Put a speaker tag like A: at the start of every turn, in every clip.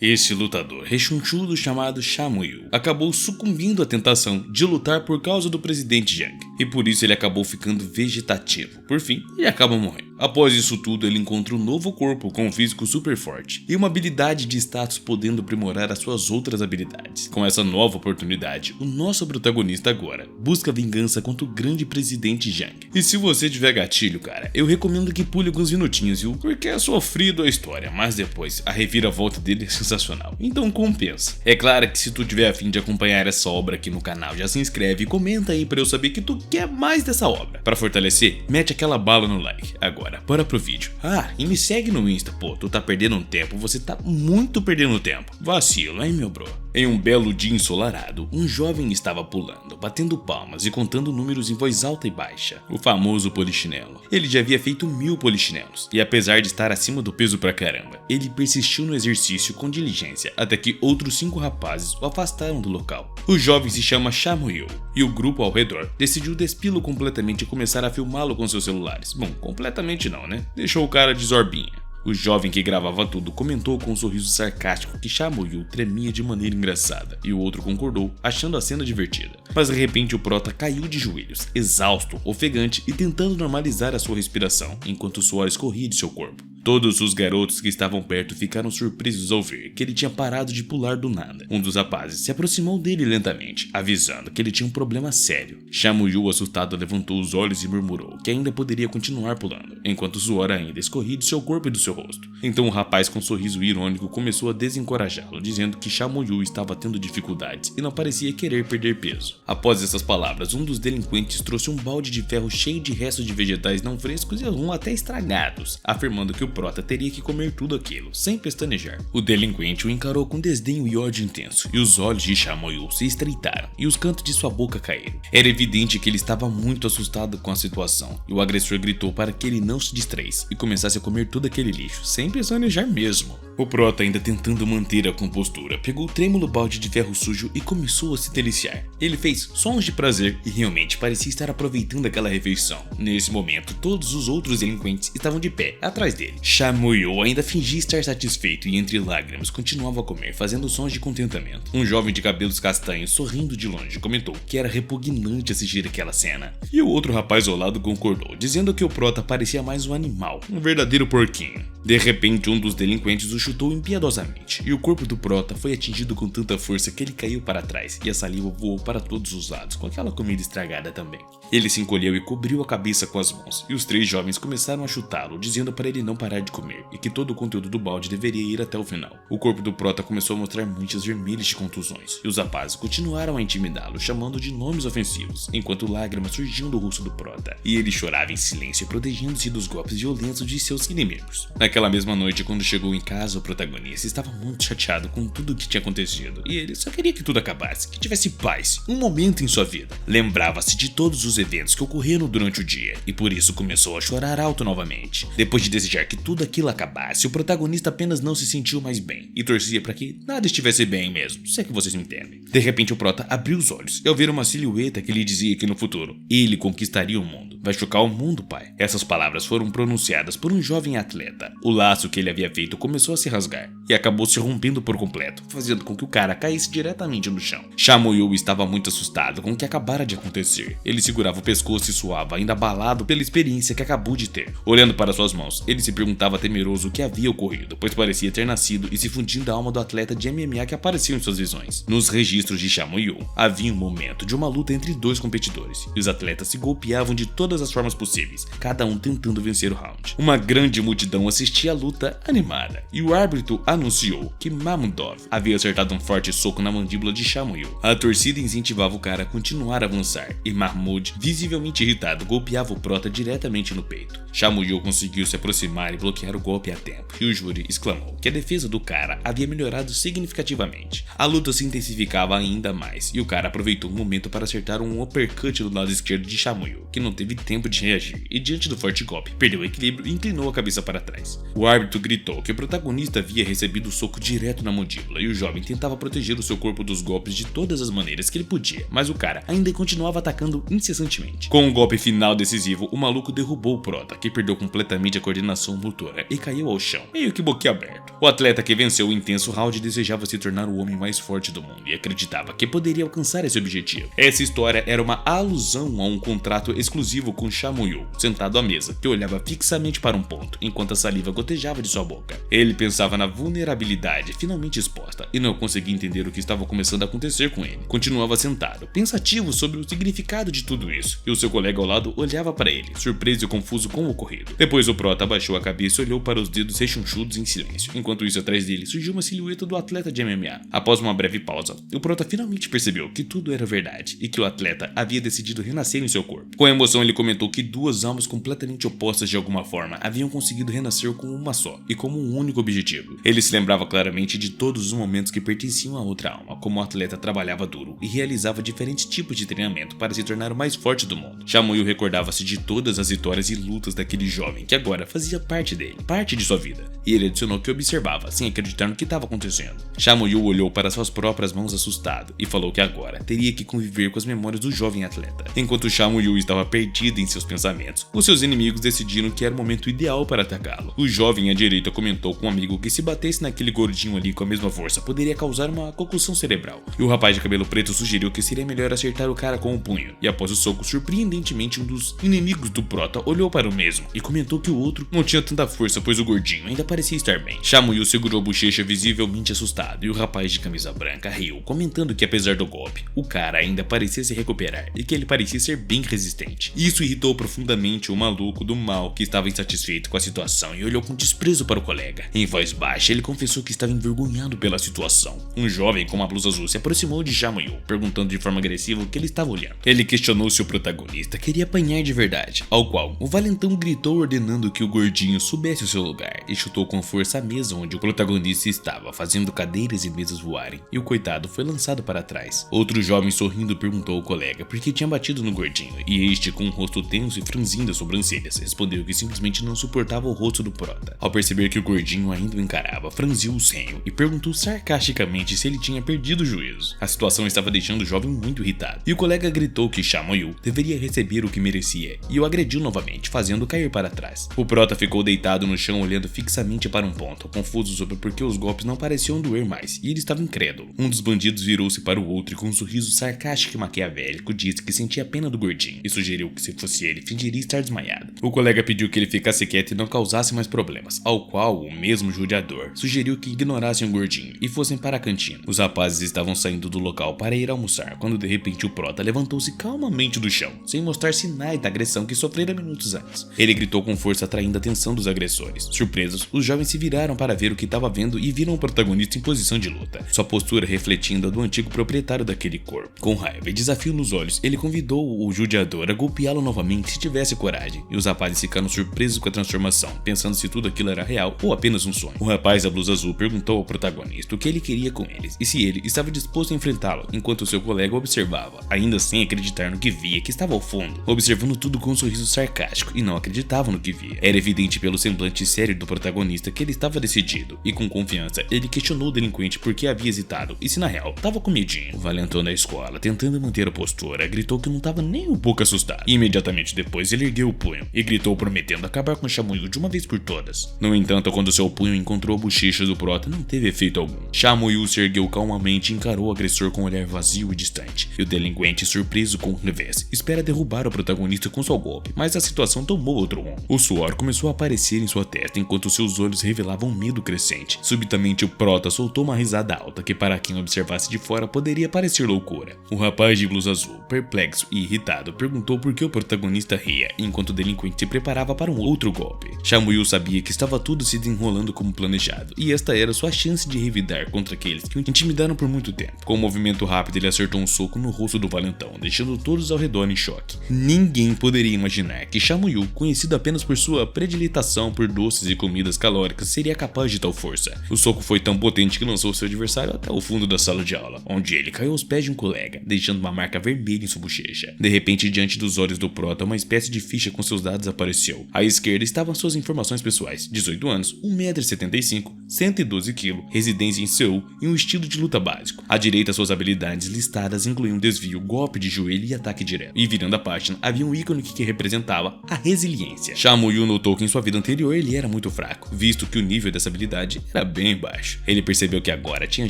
A: Esse lutador rechonchudo chamado Shamu acabou sucumbindo à tentação de lutar por causa do presidente Yang, e por isso ele acabou ficando vegetativo. Por fim, ele acaba morrendo. Após isso tudo, ele encontra um novo corpo com um físico super forte e uma habilidade de status podendo aprimorar as suas outras habilidades. Com essa nova oportunidade, o nosso protagonista agora busca vingança contra o grande presidente Yang. E se você tiver gatilho, cara, eu recomendo que pule alguns minutinhos, viu? Porque é sofrido a história, mas depois a reviravolta dele é sensacional, então compensa. É claro que se tu tiver a fim de acompanhar essa obra aqui no canal, já se inscreve e comenta aí pra eu saber que tu quer mais dessa obra. Pra fortalecer, mete aquela bala no like. Agora, bora pro vídeo. E me segue no Insta, pô, tu tá perdendo um tempo, você tá muito perdendo tempo. Vacilo, hein, meu bro? Em um belo dia ensolarado, um jovem estava pulando, batendo palmas e contando números em voz alta e baixa. O famoso polichinelo. Ele já havia feito 1000 polichinelos, e apesar de estar acima do peso pra caramba, ele persistiu no exercício com diligência, até que outros 5 rapazes o afastaram do local. O jovem se chama Shamu e o grupo ao redor decidiu despí-lo completamente e começar a filmá-lo com seus celulares. Bom, completamente não, né? Deixou o cara de zorbinha. O jovem que gravava tudo comentou com um sorriso sarcástico que Shamu tremia de maneira engraçada, e o outro concordou, achando a cena divertida. Mas de repente o prota caiu de joelhos, exausto, ofegante e tentando normalizar a sua respiração, enquanto o suor escorria de seu corpo. Todos os garotos que estavam perto ficaram surpresos ao ver que ele tinha parado de pular do nada. Um dos rapazes se aproximou dele lentamente, avisando que ele tinha um problema sério. Shamu assustado levantou os olhos e murmurou que ainda poderia continuar pulando, enquanto o suor ainda escorria de seu corpo e do seu rosto. Então o rapaz com um sorriso irônico começou a desencorajá-lo, dizendo que Shamu estava tendo dificuldades e não parecia querer perder peso. Após essas palavras, um dos delinquentes trouxe um balde de ferro cheio de restos de vegetais não frescos e alguns até estragados, afirmando que o prota teria que comer tudo aquilo, sem pestanejar. O delinquente o encarou com desdenho e ódio intenso, e os olhos de Shamu se estreitaram, e os cantos de sua boca caíram. Era evidente que ele estava muito assustado com a situação, e o agressor gritou para que ele não se distraísse e começasse a comer todo aquele lixo, sem pestanejar mesmo. O prota, ainda tentando manter a compostura, pegou o trêmulo balde de ferro sujo e começou a se deliciar. Ele fez sons de prazer e realmente parecia estar aproveitando aquela refeição. Nesse momento, todos os outros delinquentes estavam de pé, atrás dele. Shamu ainda fingia estar satisfeito e entre lágrimas continuava a comer, fazendo sons de contentamento. Um jovem de cabelos castanhos, sorrindo de longe, comentou que era repugnante assistir aquela cena. E o outro rapaz ao lado concordou, dizendo que o prota parecia mais um animal, um verdadeiro porquinho. De repente, um dos delinquentes o chutou impiedosamente, e o corpo do prota foi atingido com tanta força que ele caiu para trás, e a saliva voou para todos os lados, com aquela comida estragada também. Ele se encolheu e cobriu a cabeça com as mãos, e os 3 jovens começaram a chutá-lo, dizendo para ele não parar de comer, e que todo o conteúdo do balde deveria ir até o final. O corpo do prota começou a mostrar manchas vermelhas de contusões, e os rapazes continuaram a intimidá-lo, chamando de nomes ofensivos, enquanto lágrimas surgiam do rosto do prota, e ele chorava em silêncio, protegendo-se dos golpes violentos de seus inimigos. Naquela mesma noite, quando chegou em casa, o protagonista estava muito chateado com tudo o que tinha acontecido, e ele só queria que tudo acabasse, que tivesse paz, um momento em sua vida. Lembrava-se de todos os eventos que ocorreram durante o dia, e por isso começou a chorar alto novamente. Depois de desejar que tudo aquilo acabasse, o protagonista apenas não se sentiu mais bem, e torcia para que nada estivesse bem mesmo, se é que vocês me entendem. De repente o prota abriu os olhos, e ao ver uma silhueta que lhe dizia que no futuro, ele conquistaria o mundo. Vai chocar o mundo, pai. Essas palavras foram pronunciadas por um jovem atleta. O laço que ele havia feito começou a se rasgar, e acabou se rompendo por completo, fazendo com que o cara caísse diretamente no chão. Shamu estava muito assustado com o que acabara de acontecer. Ele segurava o pescoço e suava, ainda abalado pela experiência que acabou de ter. Olhando para suas mãos, ele se perguntava temeroso o que havia ocorrido, pois parecia ter nascido e se fundindo a alma do atleta de MMA que apareceu em suas visões. Nos registros de Shamu havia um momento de uma luta entre 2 competidores, e os atletas se golpeavam de todas as formas possíveis, cada um tentando vencer o round. Uma grande multidão assistia a luta animada, e o árbitro anunciou que Mamundov havia acertado um forte soco na mandíbula de Shamu. A torcida incentivava o cara a continuar a avançar, e Mahmoud, visivelmente irritado, golpeava o prota diretamente no peito. Shamu conseguiu se aproximar e bloquear o golpe a tempo, e o júri exclamou que a defesa do cara havia melhorado significativamente. A luta se intensificava ainda mais, e o cara aproveitou o momento para acertar um uppercut do lado esquerdo de Shamu, que não teve tempo de reagir, e diante do forte golpe, perdeu o equilíbrio e inclinou a cabeça para trás. O árbitro gritou que o protagonista havia recebido o soco direto na mandíbula, e o jovem tentava proteger o seu corpo dos golpes de todas as maneiras que ele podia, mas o cara ainda continuava atacando incessantemente. Com o golpe final decisivo, o maluco derrubou o prota, que perdeu completamente a coordenação motora e caiu ao chão, meio que boquiaberto. O atleta que venceu o intenso round desejava se tornar o homem mais forte do mundo e acreditava que poderia alcançar esse objetivo. Essa história era uma alusão a um contrato exclusivo com Chamuyu, sentado à mesa, que olhava fixamente para um ponto, enquanto a saliva gotejava de sua boca. Ele pensava na vulnerabilidade finalmente exposta e não conseguia entender o que estava começando a acontecer com ele. Continuava sentado, pensativo sobre o significado de tudo isso, e o seu colega ao lado olhava para ele, surpreso e confuso com o ocorrido. Depois o prota abaixou a cabeça e olhou para os dedos rechonchudos em silêncio. Enquanto isso, atrás dele surgiu uma silhueta do atleta de MMA. Após uma breve pausa, o prota finalmente percebeu que tudo era verdade e que o atleta havia decidido renascer em seu corpo. Com emoção, ele comentou que duas almas completamente opostas de alguma forma haviam conseguido renascer com uma só e como um único objetivo. Ele se lembrava claramente de todos os momentos que pertenciam a outra alma, como o atleta trabalhava duro e realizava diferentes tipos de treinamento para se tornar o mais forte do mundo. Chamuyu recordava-se de todas as vitórias e lutas daquele jovem que agora fazia parte dele, parte de sua vida, e ele adicionou que observava, sem acreditar no que estava acontecendo. Chamuyu olhou para suas próprias mãos assustado e falou que agora teria que conviver com as memórias do jovem atleta. Enquanto Chamuyu estava perdido em seus pensamentos, os seus inimigos decidiram que era o momento ideal para atacá-lo. O jovem à direita comentou com um amigo que se batesse naquele gordinho ali com a mesma força poderia causar uma concussão cerebral, e o rapaz de cabelo preto sugeriu que seria melhor acertar o cara com o punho, e após o soco, surpreendentemente um dos inimigos do prota olhou para o mesmo e comentou que o outro não tinha tanta força, pois o gordinho ainda parecia estar bem. Chamuyu segurou a bochecha visivelmente assustado, e o rapaz de camisa branca riu, comentando que apesar do golpe, o cara ainda parecia se recuperar e que ele parecia ser bem resistente. Isso irritou profundamente o maluco do mal, que estava insatisfeito com a situação e olhou com desprezo para o colega. Em voz baixa, ele confessou que estava envergonhado pela situação. Um jovem com uma blusa azul se aproximou de Chamuyu, perguntando de forma agressiva o que ele estava olhando. Ele questionou se o protagonista queria apanhar de verdade, ao qual o valentão gritou ordenando que o gordinho soubesse o seu lugar e chutou com força a mesa onde o protagonista estava, fazendo cadeiras e mesas voarem, e o coitado foi lançado para trás. Outro jovem sorrindo perguntou ao colega por que tinha batido no gordinho, e este, com um rosto tenso e franzindo as sobrancelhas, respondeu que simplesmente não suportava o rosto do prota. Ao perceber que o gordinho ainda o encarava, franziu o senho e perguntou sarcasticamente se ele tinha perdido o juízo. A situação estava deixando o jovem muito irritado, e o colega gritou que Chamuyu deveria receber o que merecia, e o agrediu novamente, fazendo cair para trás. O prota ficou deitado no chão olhando fixamente para um ponto, confuso sobre por que os golpes não pareciam doer mais, e ele estava incrédulo. Um dos bandidos virou-se para o outro e com um sorriso sarcástico e maquiavélico disse que sentia pena do gordinho e sugeriu que se fosse ele, fingiria estar desmaiado. O colega pediu que ele ficasse quieto e não causasse mais problemas, ao qual o mesmo judiador sugeriu que ignorassem o gordinho e fossem para a cantina. Os rapazes estavam saindo do local para ir almoçar, quando de repente o prota levantou-se calmamente do chão, sem mostrar sinais da agressão que sofrera minutos antes. Ele gritou com força, atraindo a atenção dos agressores. Surpresos, os jovens se viraram para ver o que estava vendo e viram o protagonista em posição de luta, sua postura refletindo a do antigo proprietário daquele corpo. Com raiva e desafio nos olhos, ele convidou o judiador a golpeá-lo novamente se tivesse coragem, e os rapazes ficaram surpresos com a transformação, pensando se tudo aquilo era real ou apenas um sonho. O rapaz da blusa azul perguntou ao protagonista o que ele queria com eles e se ele estava disposto a enfrentá-lo, enquanto seu colega observava, ainda sem acreditar no que via, que estava ao fundo, observando tudo com um sorriso sarcástico e não acreditava no que via. Era evidente pelo semblante sério do protagonista que ele estava decidido, e com confiança ele questionou o delinquente por que havia hesitado e se na real estava com medinho. O valentão da escola, tentando manter a postura, gritou que não estava nem um pouco assustado, e imediatamente depois ele ergueu o punho e gritou prometendo acabar com Chamuyu de uma vez por todas. No entanto, quando seu punho encontrou a bochecha do prota, não teve efeito algum. Chamuyu se ergueu calmamente e encarou o agressor com um olhar vazio e distante, e o delinquente, surpreso com o revés, espera derrubar o protagonista com seu golpe, mas a situação tomou outro rumo. O suor começou a aparecer em sua testa enquanto seus olhos revelavam um medo crescente. Subitamente o prota soltou uma risada alta que para quem observasse de fora poderia parecer loucura. O rapaz de blusa azul, perplexo e irritado, perguntou por que o protagonista ria, enquanto o delinquente se preparava para um outro golpe. Chamuyu sabia que estava tudo se desenrolando como planejado, e esta era sua chance de revidar contra aqueles que o intimidaram por muito tempo. Com um movimento rápido, ele acertou um soco no rosto do valentão, deixando todos ao redor em choque. Ninguém poderia imaginar que Chamuyu, conhecido apenas por sua prediletação por doces e comidas calóricas, seria capaz de tal força. O soco foi tão potente que lançou seu adversário até o fundo da sala de aula, onde ele caiu aos pés de um colega, deixando uma marca vermelha em sua bochecha. De repente, diante dos olhos do prota, uma espécie de ficha com seus dados apareceu. À esquerda estavam suas informações pessoais: 18 anos, 1,75 m, 112 kg, residência em Seul e um estilo de luta básico. À direita, suas habilidades listadas incluíam desvio, golpe de joelho e ataque direto. E virando a página, havia um ícone que representava a resiliência. Chamuyu notou que em sua vida vida anterior ele era muito fraco, visto que o nível dessa habilidade era bem baixo. Ele percebeu que agora tinha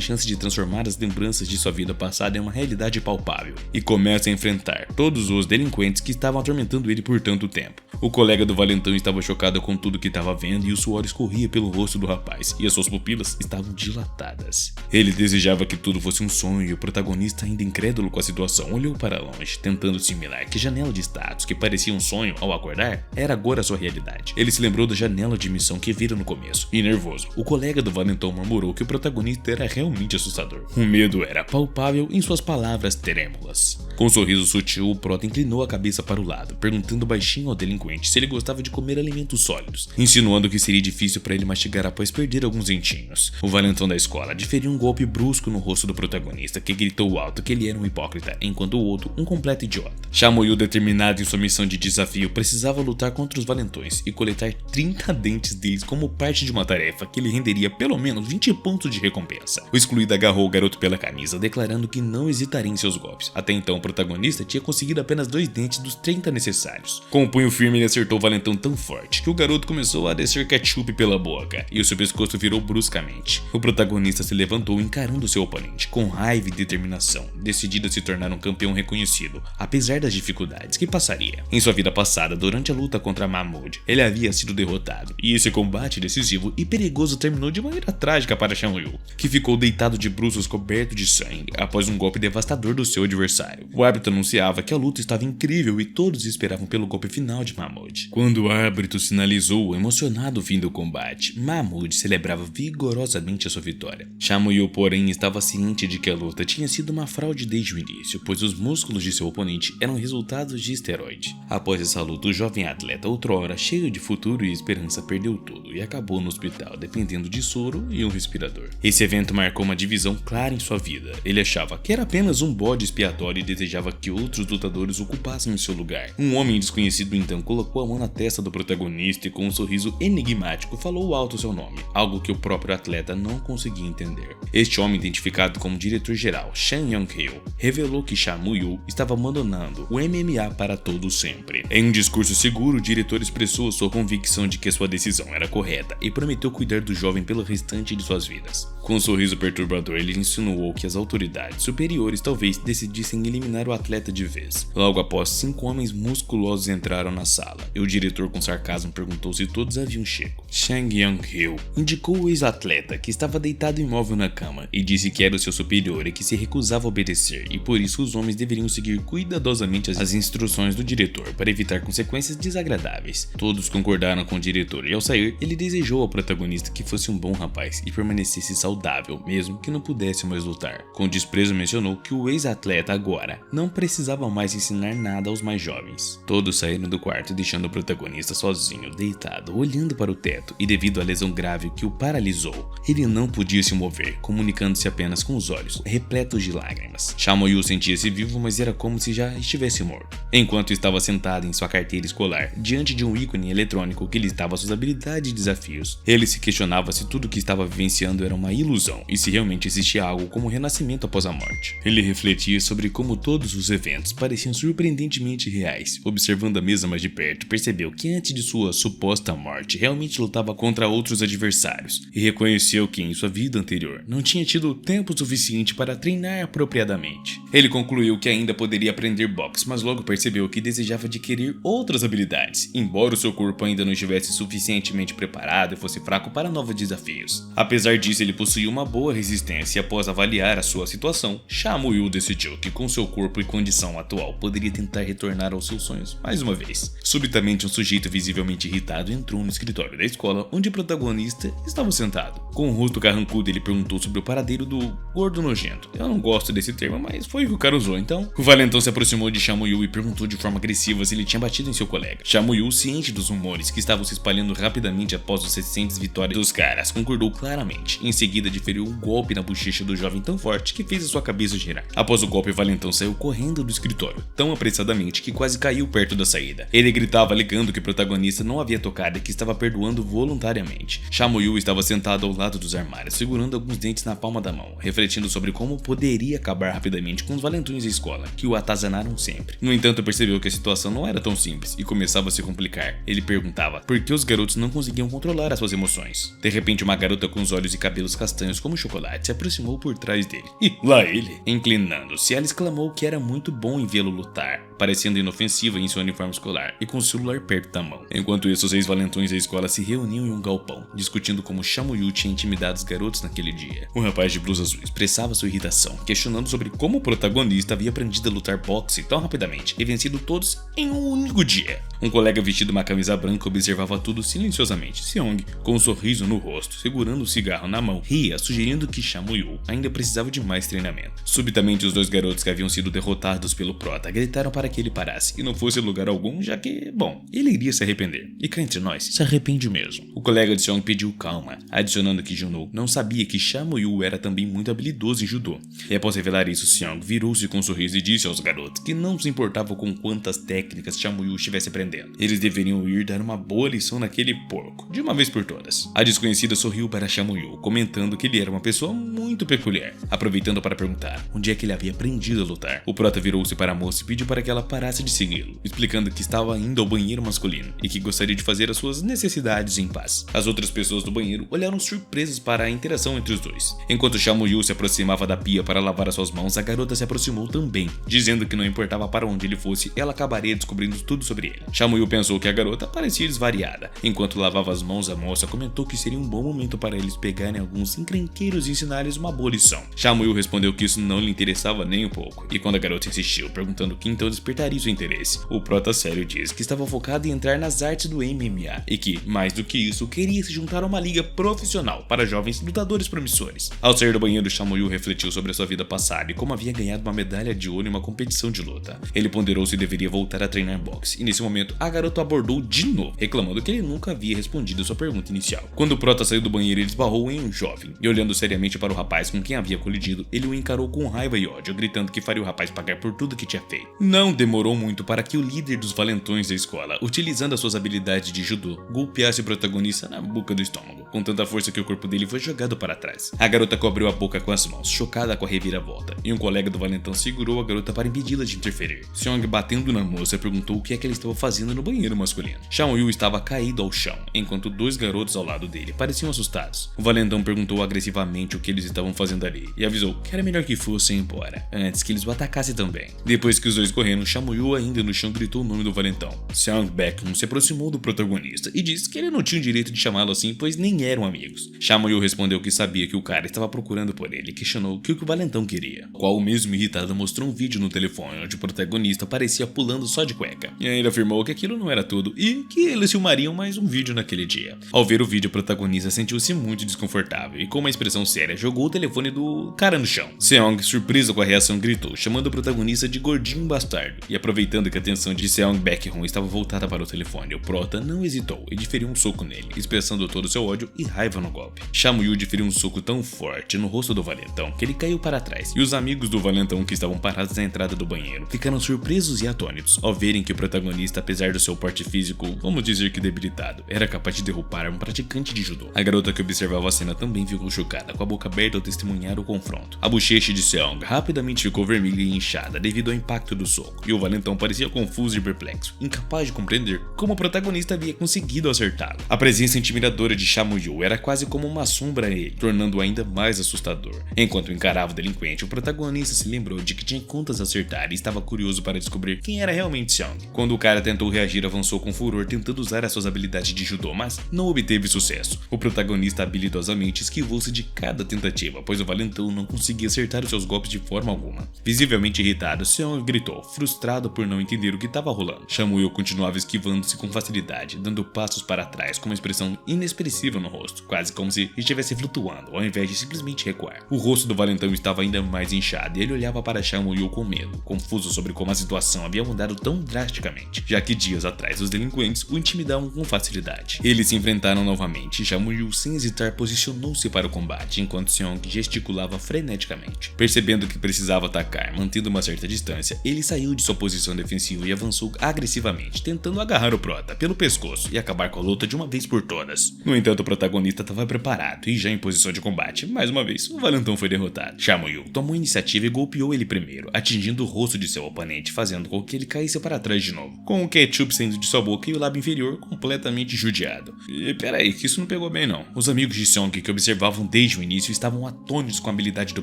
A: chance de transformar as lembranças de sua vida passada em uma realidade palpável e começa a enfrentar todos os delinquentes que estavam atormentando ele por tanto tempo. O colega do valentão estava chocado com tudo que estava vendo e o suor escorria pelo rosto do rapaz e as suas pupilas estavam dilatadas. Ele desejava que tudo fosse um sonho e o protagonista, ainda incrédulo com a situação, olhou para longe, tentando assimilar que a janela de status que parecia um sonho ao acordar era agora sua realidade. Ele se lembrou da janela de missão que vira no começo e, nervoso, o colega do valentão murmurou que o protagonista era realmente assustador. O medo era palpável em suas palavras trêmulas. Com um sorriso sutil, o prota inclinou a cabeça para o lado, perguntando baixinho ao delinquente se ele gostava de comer alimentos sólidos, insinuando que seria difícil para ele mastigar após perder alguns dentinhos. O valentão da escola diferiu um golpe brusco no rosto do protagonista, que gritou alto que ele era um hipócrita, enquanto o outro um completo idiota. Chamoyu, determinado em sua missão de desafio, precisava lutar contra os valentões e coletar 30 dentes deles como parte de uma tarefa que lhe renderia pelo menos 20 pontos de recompensa. O excluído agarrou o garoto pela camisa, declarando que não hesitaria em seus golpes. Até então, o protagonista tinha conseguido apenas 2 dentes dos 30 necessários. Com o punho firme, ele acertou o valentão tão forte que o garoto começou a descer ketchup pela boca e o seu pescoço virou bruscamente. O protagonista se levantou encarando seu oponente com raiva e determinação, decidido a se tornar um campeão reconhecido, apesar das dificuldades que passaria. Em sua vida passada, durante a luta contra Mahmoud, ele havia sido derrotado, e esse combate decisivo e perigoso terminou de maneira trágica para Chamoyu, que ficou deitado de bruços coberto de sangue após um golpe devastador do seu adversário. O árbitro anunciava que a luta estava incrível e todos esperavam pelo golpe final de Mahmoud. Quando o árbitro sinalizou emocionado o fim do combate, Mahmoud celebrava vigorosamente a sua vitória. Chamoyu, porém, estava ciente de que a luta tinha sido uma fraude desde o início, pois os músculos de seu oponente eram resultados de esteroide. Após essa luta, o jovem atleta, outrora cheio de futuro e esperança, perdeu tudo e acabou no hospital, dependendo de soro e um respirador. Esse evento marcou uma divisão clara em sua vida. Ele achava que era apenas um bode expiatório e desejava que outros lutadores ocupassem o seu lugar. Um homem desconhecido então colocou a mão na testa do protagonista e com um sorriso enigmático falou alto seu nome, algo que o próprio atleta não conseguia entender. Este homem, identificado como diretor-geral Shan Young-hyo, revelou que Chamoyu estava abandonando o MMA para todo sempre. Em um discurso seguro, o diretor expressou sua convicção de que sua decisão era correta e prometeu cuidar do jovem pelo restante de suas vidas. Com um sorriso perturbador, ele insinuou que as autoridades superiores talvez decidissem eliminar o atleta de vez. Logo após, 5 homens musculosos entraram na sala, e o diretor com sarcasmo perguntou se todos haviam chego. Shan Young-hyo indicou o ex-atleta, que estava deitado imóvel na cama, e disse que era o seu superior e que se recusava a obedecer, e por isso os homens deveriam seguir cuidadosamente as instruções do diretor para evitar consequências desagradáveis. Todos concordaram com o diretor e, ao sair, ele desejou ao protagonista que fosse um bom rapaz e permanecesse saudável, mesmo que não pudesse mais lutar. Com desprezo, mencionou que o ex-atleta agora não precisava mais ensinar nada aos mais jovens. Todos saíram do quarto, deixando o protagonista sozinho, deitado, olhando para o teto, e devido à lesão grave que o paralisou, ele não podia se mover, comunicando-se apenas com os olhos, repletos de lágrimas. Chamoyu sentia-se vivo, mas era como se já estivesse morto. Enquanto estava sentado em sua carteira escolar, diante de um ícone eletrônico que listava suas habilidades e desafios, ele se questionava se tudo o que estava vivenciando era uma ilusão e se realmente existia algo como renascimento após a morte. Ele refletia sobre como todos os eventos pareciam surpreendentemente reais. Observando a mesa mais de perto, percebeu que antes de sua suposta morte, realmente lutava contra outros adversários, e reconheceu que em sua vida anterior não tinha tido tempo suficiente para treinar apropriadamente. Ele concluiu que ainda poderia aprender boxe, mas logo percebeu que desejava adquirir outras habilidades, embora o seu corpo ainda não estivesse suficientemente preparado e fosse fraco para novos desafios. Apesar disso, ele possuía uma boa resistência e, após avaliar a sua situação, Chamoyu decidiu que com seu corpo e condição atual poderia tentar retornar aos seus sonhos mais uma vez. Subitamente, um sujeito visivelmente irritado entrou no escritório da escola onde o protagonista estava sentado. Com o rosto carrancudo, ele perguntou sobre o paradeiro do gordo nojento. Eu não gosto desse termo, mas foi o que o cara usou, então. O valentão se aproximou de Chamoyu e perguntou de forma agressiva se ele tinha batido em seu colega. Chamoyu, ciente dos rumores que estavam se espalhando rapidamente após as recentes vitórias dos caras, concordou claramente. Em seguida, seguida desferiu um golpe na bochecha do jovem tão forte que fez a sua cabeça girar. Após o golpe, Valentão saiu correndo do escritório, tão apressadamente que quase caiu perto da saída. Ele gritava alegando que o protagonista não havia tocado e que estava perdoando voluntariamente. Chamoyul estava sentado ao lado dos armários, segurando alguns dentes na palma da mão, refletindo sobre como poderia acabar rapidamente com os valentões da escola, que o atazanaram sempre. No entanto, percebeu que a situação não era tão simples e começava a se complicar. Ele perguntava por que os garotos não conseguiam controlar as suas emoções. De repente, uma garota com os olhos e cabelos castanhos como chocolate se aproximou por trás dele. E lá ele, inclinando-se, ela exclamou que era muito bom em vê-lo lutar, parecendo inofensiva em seu uniforme escolar e com o celular perto da mão. Enquanto isso, os 6 valentões da escola se reuniam em um galpão, discutindo como Chamoyul tinha intimidado os garotos naquele dia. O rapaz de blusa azul expressava sua irritação, questionando sobre como o protagonista havia aprendido a lutar boxe tão rapidamente e vencido todos em um único dia. Um colega vestido uma camisa branca observava tudo silenciosamente. Seong, com um sorriso no rosto, segurando o cigarro na mão, ria, sugerindo que Chamoyul ainda precisava de mais treinamento. Subitamente, os 2 garotos que haviam sido derrotados pelo prota gritaram para que ele parasse e não fosse lugar algum, já que, bom, ele iria se arrepender. E cá entre nós, se arrepende mesmo. O colega de Seong pediu calma, adicionando que Junho não sabia que Chamoyul era também muito habilidoso em judô. E após revelar isso, Seong virou-se com um sorriso e disse aos garotos que não se importava com quantas técnicas Chamoyul estivesse aprendendo. Eles deveriam ir dar uma boa lição naquele porco, de uma vez por todas. A desconhecida sorriu para Chamoyul, comentando que ele era uma pessoa muito peculiar, aproveitando para perguntar onde é que ele havia aprendido a lutar. O prota virou-se para a moça e pediu para que ela parasse de segui-lo, explicando que estava indo ao banheiro masculino e que gostaria de fazer as suas necessidades em paz. As outras pessoas do banheiro olharam surpresas para a interação entre os dois. Enquanto Chamoyul se aproximava da pia para lavar as suas mãos, a garota se aproximou também, dizendo que não importava para onde ele fosse, ela acabaria descobrindo tudo sobre ele. Chamoyul pensou que a garota parecia desvariada. Enquanto lavava as mãos, a moça comentou que seria um bom momento para eles pegarem alguns encrenqueiros e ensinar-lhes uma boa lição. Chamoyul respondeu que isso não lhe interessava nem um pouco, e quando a garota insistiu, perguntando que então despertaria seu interesse, o prota sério disse que estava focado em entrar nas artes do MMA e que, mais do que isso, queria se juntar a uma liga profissional para jovens lutadores promissores. Ao sair do banheiro, Chamoyul refletiu sobre a sua vida passada e como havia ganhado uma medalha de ouro em uma competição de luta. Ele ponderou se deveria voltar a treinar boxe, e nesse momento a garota abordou de novo, reclamando que ele nunca havia respondido a sua pergunta inicial. Quando o prota saiu do banheiro, ele esbarrou em um jovem, e olhando seriamente para o rapaz com quem havia colidido, ele o encarou com raiva e ódio, gritando que faria o rapaz pagar por tudo que tinha feito. Não demorou muito para que o líder dos valentões da escola, utilizando as suas habilidades de judô, golpeasse o protagonista na boca do estômago, com tanta força que o corpo dele foi jogado para trás. A garota cobriu a boca com as mãos, chocada com a reviravolta, e um colega do valentão segurou a garota para impedi-la de interferir. Seong, batendo na moça, perguntou o que é que ela estava fazendo no banheiro masculino. Chamoyul estava caído ao chão, enquanto 2 garotos ao lado dele pareciam assustados. O valentão perguntou agressivamente o que eles estavam fazendo ali, e avisou que era melhor que fossem embora, antes que eles o atacassem também. Depois que os dois correram, Chamoyul ainda no chão gritou o nome do valentão. Seong Baekhyun se aproximou do protagonista e disse que ele não tinha o direito de chamá-lo assim, pois nem eram amigos. Chamoyul respondeu que sabia que o cara estava procurando por ele e questionou o que o valentão queria. Qual, mesmo irritado, mostrou um vídeo no telefone onde o protagonista parecia pulando só de cueca. E ainda afirmou que aquilo não era tudo e que eles filmariam mais um vídeo naquele dia. Ao ver o vídeo, o protagonista sentiu-se muito desconfortável e com uma expressão séria jogou o telefone do cara no chão. Seong, surpreso com a reação, gritou, chamando o protagonista de gordinho bastardo. E aproveitando que a atenção de Seong Baekhyun estava voltada para o telefone, o prota não hesitou e desferiu um soco nele, expressando todo o seu ódio e raiva no golpe. Chamoyul desferiu um soco tão forte no rosto do valentão que ele caiu para trás, e os amigos do valentão que estavam parados na entrada do banheiro ficaram surpresos e atônitos ao verem que o protagonista, apesar do seu porte físico, vamos dizer que debilitado, era capaz de derrubar um praticante de judô. A garota que observava a cena também ficou chocada, com a boca aberta ao testemunhar o confronto. A bochecha de Seong rapidamente ficou vermelha e inchada devido ao impacto do soco, e o valentão parecia confuso e perplexo, incapaz de compreender como o protagonista havia conseguido acertá-lo. A presença intimidadora de Chamoyul era quase como uma sombra a ele, tornando-o ainda mais assustador. Enquanto encarava o delinquente, o protagonista se lembrou de que tinha contas a acertar e estava curioso para descobrir quem era realmente Seong. Quando o cara tentou reagir, avançou com furor tentando usar as suas habilidades de judô, mas não obteve sucesso. O protagonista habilidosamente esquivou-se de cada tentativa, pois o valentão não conseguia acertar os seus golpes de forma alguma. Visivelmente irritado, Seong gritou, frustrado por não entender o que estava rolando. Samuel continuava esquivando-se com facilidade, dando passos para trás com uma expressão inexpressiva no rosto, quase como se estivesse flutuando, ao invés de simplesmente recuar. O rosto do valentão estava ainda mais inchado e ele olhava para Samuel com medo, confuso sobre como a situação havia mudado tão drasticamente, já que dias atrás os delinquentes o intimidavam com facilidade. Eles se enfrentaram novamente e Samuel, sem hesitar, posicionou-se para o combate, enquanto Seong gesticulava freneticamente. Percebendo que precisava atacar, mantendo uma certa distância, ele saiu de sua posição defensiva e avançou agressivamente, tentando agarrar o prota pelo pescoço e acabar com a luta de uma vez por todas. No entanto, o protagonista estava preparado e já em posição de combate. Mais uma vez, o valentão foi derrotado. Samuel tomou a iniciativa e golpeou ele primeiro, atingindo o rosto de seu oponente, fazendo com que ele caísse para trás de novo, com o ketchup saindo de sua boca e o lábio inferior completamente judiado. E peraí, que isso não pegou bem não. Os amigos de Seong, que observavam desde o início, estavam atônitos com a habilidade do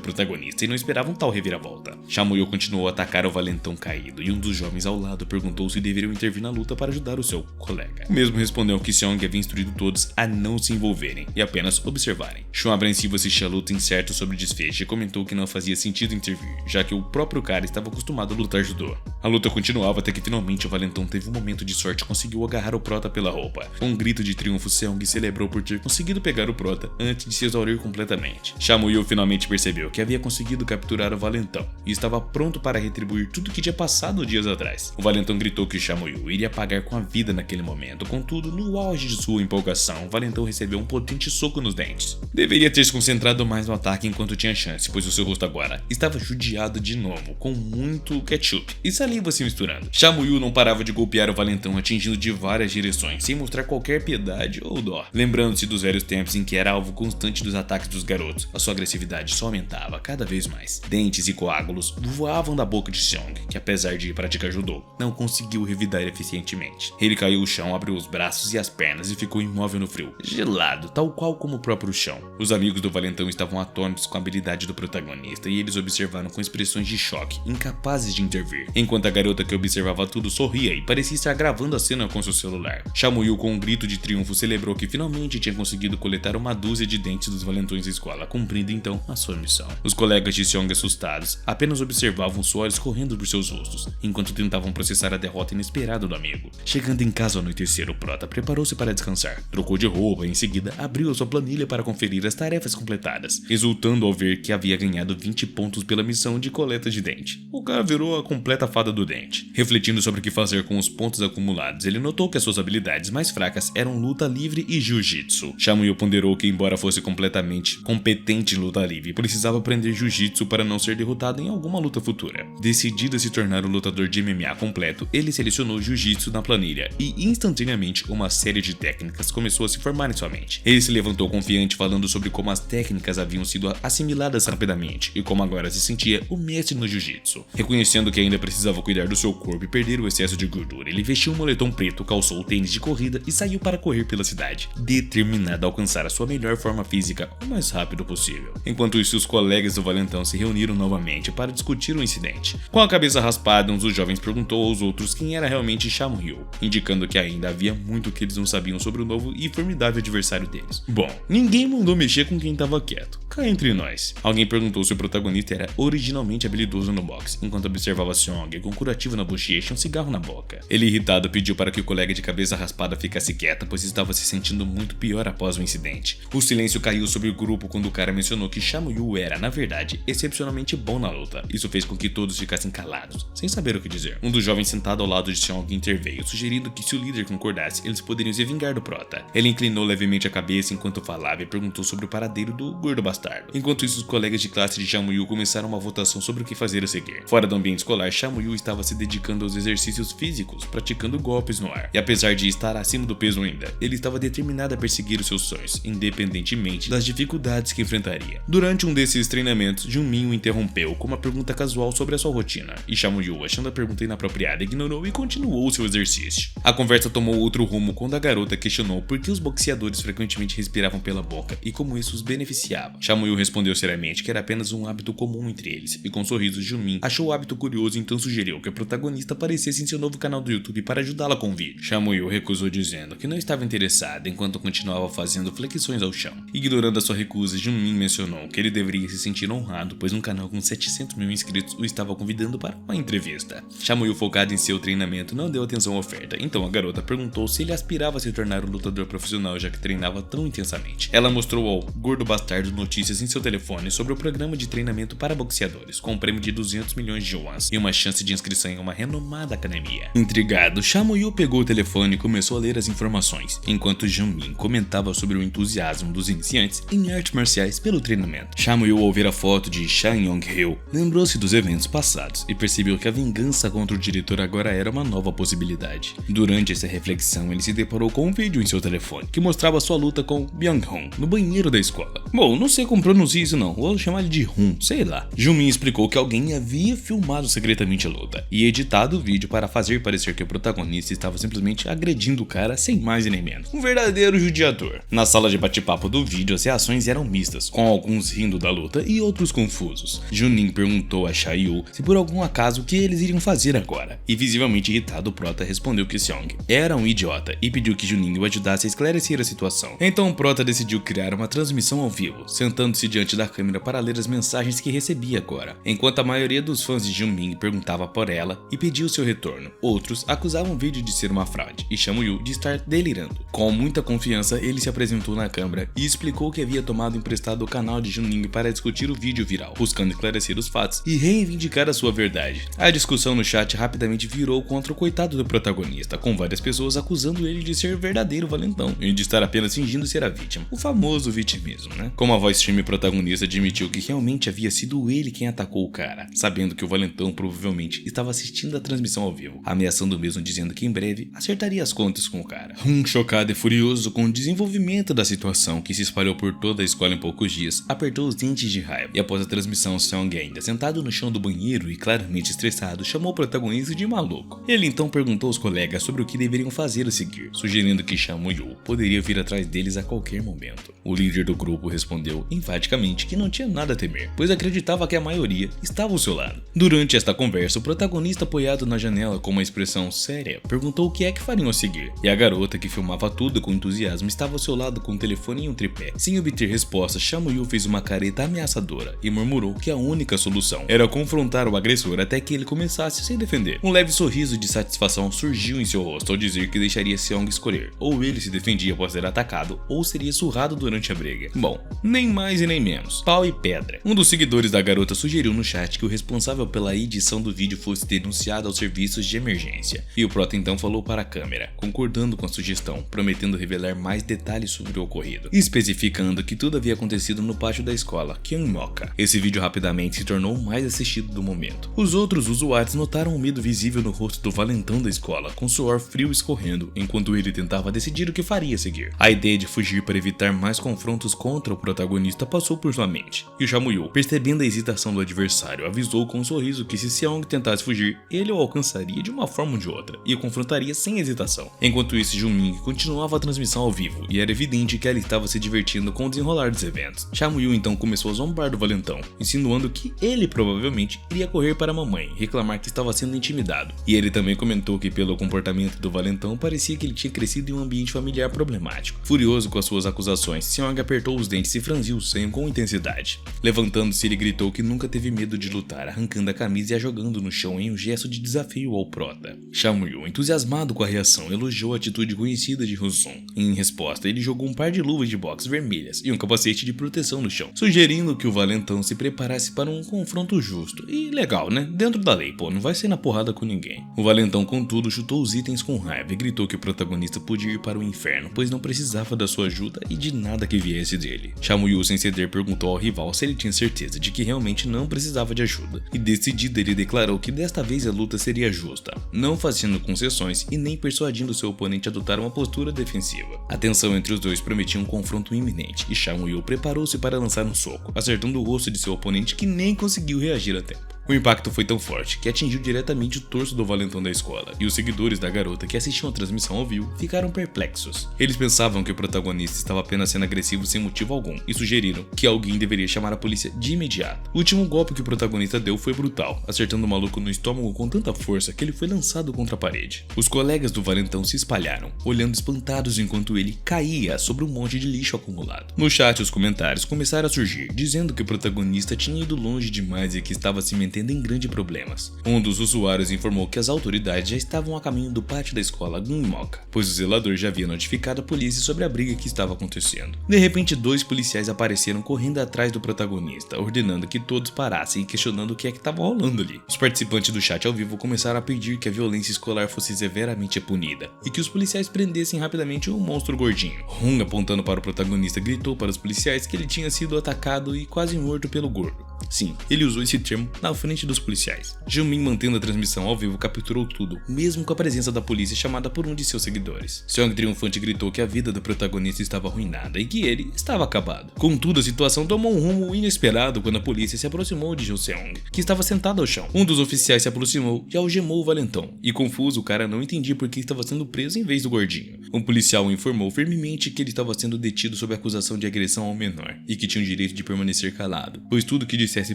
A: protagonista e não esperavam tal reviravolta. Samuel continuou a atacar o valentão caído e um dos jovens ao lado perguntou se deveriam intervir na luta para ajudar o seu colega. O mesmo respondeu que Seong havia instruído todos a não se envolverem e apenas observarem. Sean, apreensivo, assistia a luta incerto sobre o desfecho e comentou que não fazia sentido intervir, já que o próprio cara estava acostumado a lutar judô. A luta continuava até que finalmente o valentão teve um momento de sorte e conseguiu agarrar o prota pela roupa. Com um grito de triunfo, Seong celebrou por ter conseguido pegar o prota antes de se exaurir completamente. Samuel finalmente percebeu que havia conseguido capturar o valentão e estava pronto para retribuir tudo que tinha passado dias atrás. O valentão gritou que Samuel iria pagar com a vida naquele momento, contudo, no auge de sua empolgação, o valentão recebeu um potente soco nos dentes. Deveria ter se concentrado mais no ataque enquanto tinha chance, pois o seu rosto agora estava judiado de novo, com muito ketchup e saliva se misturando. Samuel não parava de golpear o valentão, atingindo de várias direções, sem mostrar qualquer piedade ou dó. Lembrando-se dos velhos tempos em que era alvo constante dos ataques dos garotos, a sua agressividade só aumentava cada vez mais. Dentes e coágulos voavam da boca de Seong, que apesar de praticar judô, não conseguiu revidar eficientemente. Ele caiu ao chão, abriu os braços e as pernas e ficou imóvel no frio, gelado, tal qual como o próprio chão. Os amigos do valentão estavam atônitos com a habilidade do protagonista e eles observaram com expressões de choque, incapazes de intervir, enquanto a garota que observava tudo sorria e parecia estar gravando a cena com seu celular. Samuel, com um grito de triunfo, celebrou que finalmente tinha conseguido coletar uma dúzia de dentes dos valentões da escola, cumprindo então a sua missão. Os colegas de Seong, assustados, apenas observavam suores correndo por seus rostos, enquanto tentavam processar a derrota inesperada do amigo. Chegando em casa ao anoitecer, o prota preparou-se para descansar, trocou de roupa e em seguida abriu a sua planilha para conferir as tarefas completadas, exultando ao ver que havia ganhado 20 pontos pela missão de coleta de dente. O cara virou a completa fada do dente. Refletindo sobre o que fazer com os pontos acumulados, ele notou que as suas habilidades mais fracas eram luta livre e jiu-jitsu. Samuel ponderou que, embora fosse completamente competente em luta livre, precisava aprender jiu-jitsu para não ser derrotado em alguma luta futura. Decidido a se tornar um lutador de MMA completo, ele selecionou jiu-jitsu na planilha e instantaneamente uma série de técnicas começou a se formar em sua mente. Ele se levantou confiante, falando sobre como as técnicas haviam sido assimiladas rapidamente e como agora se sentia o mestre no jiu-jitsu. Reconhecendo que ainda precisava cuidar do seu corpo e perder o excesso de gordura, ele vestiu um moletom preto, calçou tênis de corrida e saiu para correr pela cidade, determinado a alcançar a sua melhor forma física o mais rápido possível. Enquanto isso, os colegas do valentão se reuniram novamente para discutir o incidente. Com a cabeça raspada, um dos jovens perguntou aos outros quem era realmente Samuel, indicando que ainda havia muito que eles não sabiam sobre o novo e formidável adversário deles. Bom, ninguém mandou mexer com quem estava quieto. Cá entre nós. Alguém perguntou se o protagonista era originalmente habilidoso no boxe, enquanto observava Seong com um curativo na bochecha e um cigarro na boca. Ele, irritado, pediu para que o colega de cabeça raspada ficasse quieto, pois estava se sentindo muito pior após o incidente. O silêncio caiu sobre o grupo quando o cara mencionou que Samuel era, na verdade, excepcionalmente bom na luta. Isso fez com que todos ficassem calados, sem saber o que dizer. Um dos jovens sentado ao lado de Seong interveio, sugerindo que se o líder concordasse, eles poderiam se vingar do prota. Ele inclinou levemente a cabeça enquanto falava e perguntou sobre o paradeiro do gordo bastardo. Enquanto isso, os colegas de classe de Samuel começaram uma votação sobre o que fazer a seguir. Fora do ambiente escolar, Samuel estava se dedicando aos exercícios físicos, praticando golpes no ar. E apesar de estar acima do peso ainda, ele estava determinado a perseguir os seus sonhos, independentemente das dificuldades que enfrentaria. Durante um desses treinamentos, Junmin o interrompeu com uma pergunta casual sobre a sua rotina, e Samuel, achando a pergunta inapropriada, ignorou e continuou seu exercício. A conversa tomou outro rumo quando a garota questionou por que os boxeadores frequentemente respiravam pela boca e como isso os beneficiava. Samuel respondeu seriamente que era apenas um hábito comum entre eles, e com um sorriso, Junmin achou o hábito curioso e então sugeriu sugeriu que a protagonista aparecesse em seu novo canal do YouTube para ajudá-la com o vídeo. Chamuyu recusou dizendo que não estava interessada enquanto continuava fazendo flexões ao chão. Ignorando a sua recusa, Junmin mencionou que ele deveria se sentir honrado, pois um canal com 700 mil inscritos o estava convidando para uma entrevista. Chamuyu, focado em seu treinamento, não deu atenção à oferta, então a garota perguntou se ele aspirava a se tornar um lutador profissional já que treinava tão intensamente. Ela mostrou ao gordo bastardo notícias em seu telefone sobre o programa de treinamento para boxeadores, com um prêmio de 200 milhões de yuans e uma chance de inscrição em uma renomada academia. Intrigado, Chamuyu pegou o telefone e começou a ler as informações, enquanto Junmin comentava sobre o entusiasmo dos iniciantes em artes marciais pelo treinamento. Chamuyu, ao ver a foto de Shan Yong-ryu, lembrou-se dos eventos passados e percebeu que a vingança contra o diretor agora era uma nova possibilidade. Durante essa reflexão, ele se deparou com um vídeo em seu telefone que mostrava sua luta com Byung-hun no banheiro da escola. Bom, não sei como pronunciar isso não, vou chamar ele de Hun, sei lá. Junmin explicou que alguém havia filmado secretamente a luta e editado o vídeo para fazer parecer que o protagonista estava simplesmente agredindo o cara sem mais nem menos. Um verdadeiro judiador. Na sala de bate-papo do vídeo, as reações eram mistas, com alguns rindo da luta e outros confusos. Junin perguntou a Chayu se por algum acaso o que eles iriam fazer agora, e visivelmente irritado, o prota respondeu que Seong era um idiota e pediu que Junin o ajudasse a esclarecer a situação. Então o prota decidiu criar uma transmissão ao vivo, sentando-se diante da câmera para ler as mensagens que recebia agora, enquanto a maioria dos fãs de Junmin perguntava por ela e pedia o seu retorno. Outros acusavam o vídeo de ser uma fraude e Chamuyu de estar delirando. Com muita confiança, ele se apresentou na câmera e explicou que havia tomado emprestado o canal de Junmin para discutir o vídeo viral, buscando esclarecer os fatos e reivindicar a sua verdade. A discussão no chat rapidamente virou contra o coitado do protagonista, com várias pessoas acusando ele de ser verdadeiro valentão e de estar apenas fingindo ser a vítima, o famoso vitimismo, né? Como a voz stream protagonista admitiu que realmente havia sido ele quem atacou o cara, sabendo que o valentão provavelmente estava assistindo a transmissão ao vivo, ameaçando mesmo, dizendo que em breve acertaria as contas com o cara. Chocado e furioso com o desenvolvimento da situação que se espalhou por toda a escola em poucos dias, apertou os dentes de raiva e após a transmissão, Seong, ainda sentado no chão do banheiro e claramente estressado, chamou o protagonista de maluco. Ele então perguntou aos colegas sobre o que deveriam fazer a seguir, sugerindo que Chamuyu poderia vir atrás deles a qualquer momento. O líder do grupo respondeu enfaticamente que não tinha nada a temer, pois acreditava que a maioria estava ao seu lado. Durante esta conversa, o protagonista, apoiado na janela com uma expressão séria, perguntou o que é que fariam a seguir, e a garota, que filmava tudo com entusiasmo, estava ao seu lado com um telefone e um tripé. Sem obter resposta, Chamuyu fez uma careta ameaçadora e murmurou que a única solução era confrontar o agressor até que ele começasse a se defender. Um leve sorriso de satisfação surgiu em seu rosto ao dizer que deixaria Seong escolher, ou ele se defendia após ser atacado, ou seria surrado durante a briga. Bom, nem mais e nem menos. Pau e pedra. Um dos seguidores da garota sugeriu no chat que o responsável pela edição do vídeo fosse denunciado aos serviços de emergência, e o prota então falou para a câmera, concordando com a sugestão, prometendo revelar mais detalhes sobre o ocorrido, especificando que tudo havia acontecido no pátio da escola, Kyungmoka. Esse vídeo rapidamente se tornou o mais assistido do momento. Os outros usuários notaram o medo visível no rosto do valentão da escola, com suor frio escorrendo, enquanto ele tentava decidir o que faria a seguir. A ideia de fugir para evitar mais confrontos contra o protagonista passou por sua mente, e o Chamuyu, percebendo a hesitação do adversário, avisou com um sorriso que se Seong tentasse fugir, ele o alcançaria de uma forma ou de outra, e o confrontaria sem hesitação. Enquanto isso, Junmin continuava a transmissão ao vivo, e era evidente que ela estava se divertindo com o desenrolar dos eventos. Chamuyu então começou a zombar do valentão, insinuando que ele provavelmente iria correr para a mamãe e reclamar que estava sendo intimidado. E ele também comentou que pelo comportamento do valentão parecia que ele tinha crescido em um ambiente familiar problemático. Furioso com as suas acusações, Seong apertou os dentes e franziu o senho com intensidade. Levantando-se, ele gritou que nunca teve medo de lutar, arrancando a camisa e a jogando no chão em um gesto de desafio ao prota. Chamuyu, entusiasmado com a reação, elogiou a atitude conhecida de Husung. Em resposta, ele jogou um par de luvas de boxe vermelhas e um capacete de proteção no chão, sugerindo que o valentão se preparasse para um confronto justo. E legal, né? Dentro da lei, pô, não vai ser na porrada com ninguém. O valentão, contudo, chutou os itens com raiva e gritou que o protagonista podia ir para o inferno, pois não precisava da sua ajuda e de nada que viesse dele. Chamuyu, sem ceder, perguntou ao rival se ele tinha certeza de que realmente não precisava de ajuda, e decidido ele declarou que desta vez a luta seria justa, não fazendo concessões e nem persuadindo seu oponente a adotar uma postura defensiva. A tensão entre os dois prometia um confronto iminente, e Chamuyu preparou-se para lançar um soco, acertando o rosto de seu oponente, que nem conseguiu reagir a tempo. O impacto foi tão forte que atingiu diretamente o torso do valentão da escola, e os seguidores da garota que assistiam a transmissão ao vivo ficaram perplexos. Eles pensavam que o protagonista estava apenas sendo agressivo sem motivo algum e sugeriram que alguém deveria chamar a polícia de imediato. O último golpe que o protagonista deu foi brutal, acertando o maluco no estômago com tanta força que ele foi lançado contra a parede. Os colegas do valentão se espalharam, olhando espantados enquanto ele caía sobre um monte de lixo acumulado. No chat, os comentários começaram a surgir, dizendo que o protagonista tinha ido longe demais e que estava se metendo em grandes problemas. Um dos usuários informou que as autoridades já estavam a caminho do pátio da escola Gunmoka, pois o zelador já havia notificado a polícia sobre a briga que estava acontecendo. De repente, 2 policiais apareceram correndo atrás do protagonista, ordenando que todos parassem e questionando o que é que estava rolando ali. Os participantes do chat ao vivo começaram a pedir que a violência escolar fosse severamente punida e que os policiais prendessem rapidamente o monstro gordinho. Hong, apontando para o protagonista, gritou para os policiais que ele tinha sido atacado e quase morto pelo gordo. Sim, ele usou esse termo na frente dos policiais. Jimin, mantendo a transmissão ao vivo, capturou tudo, mesmo com a presença da polícia chamada por um de seus seguidores. Seong, triunfante, gritou que a vida do protagonista estava arruinada e que ele estava acabado. Contudo, a situação tomou um rumo inesperado quando a polícia se aproximou de Seong, que estava sentado ao chão. Um dos oficiais se aproximou e algemou o valentão, e confuso, o cara não entendia por que estava sendo preso em vez do gordinho. Um policial o informou firmemente que ele estava sendo detido sob acusação de agressão ao menor, e que tinha o direito de permanecer calado, pois tudo que dissesse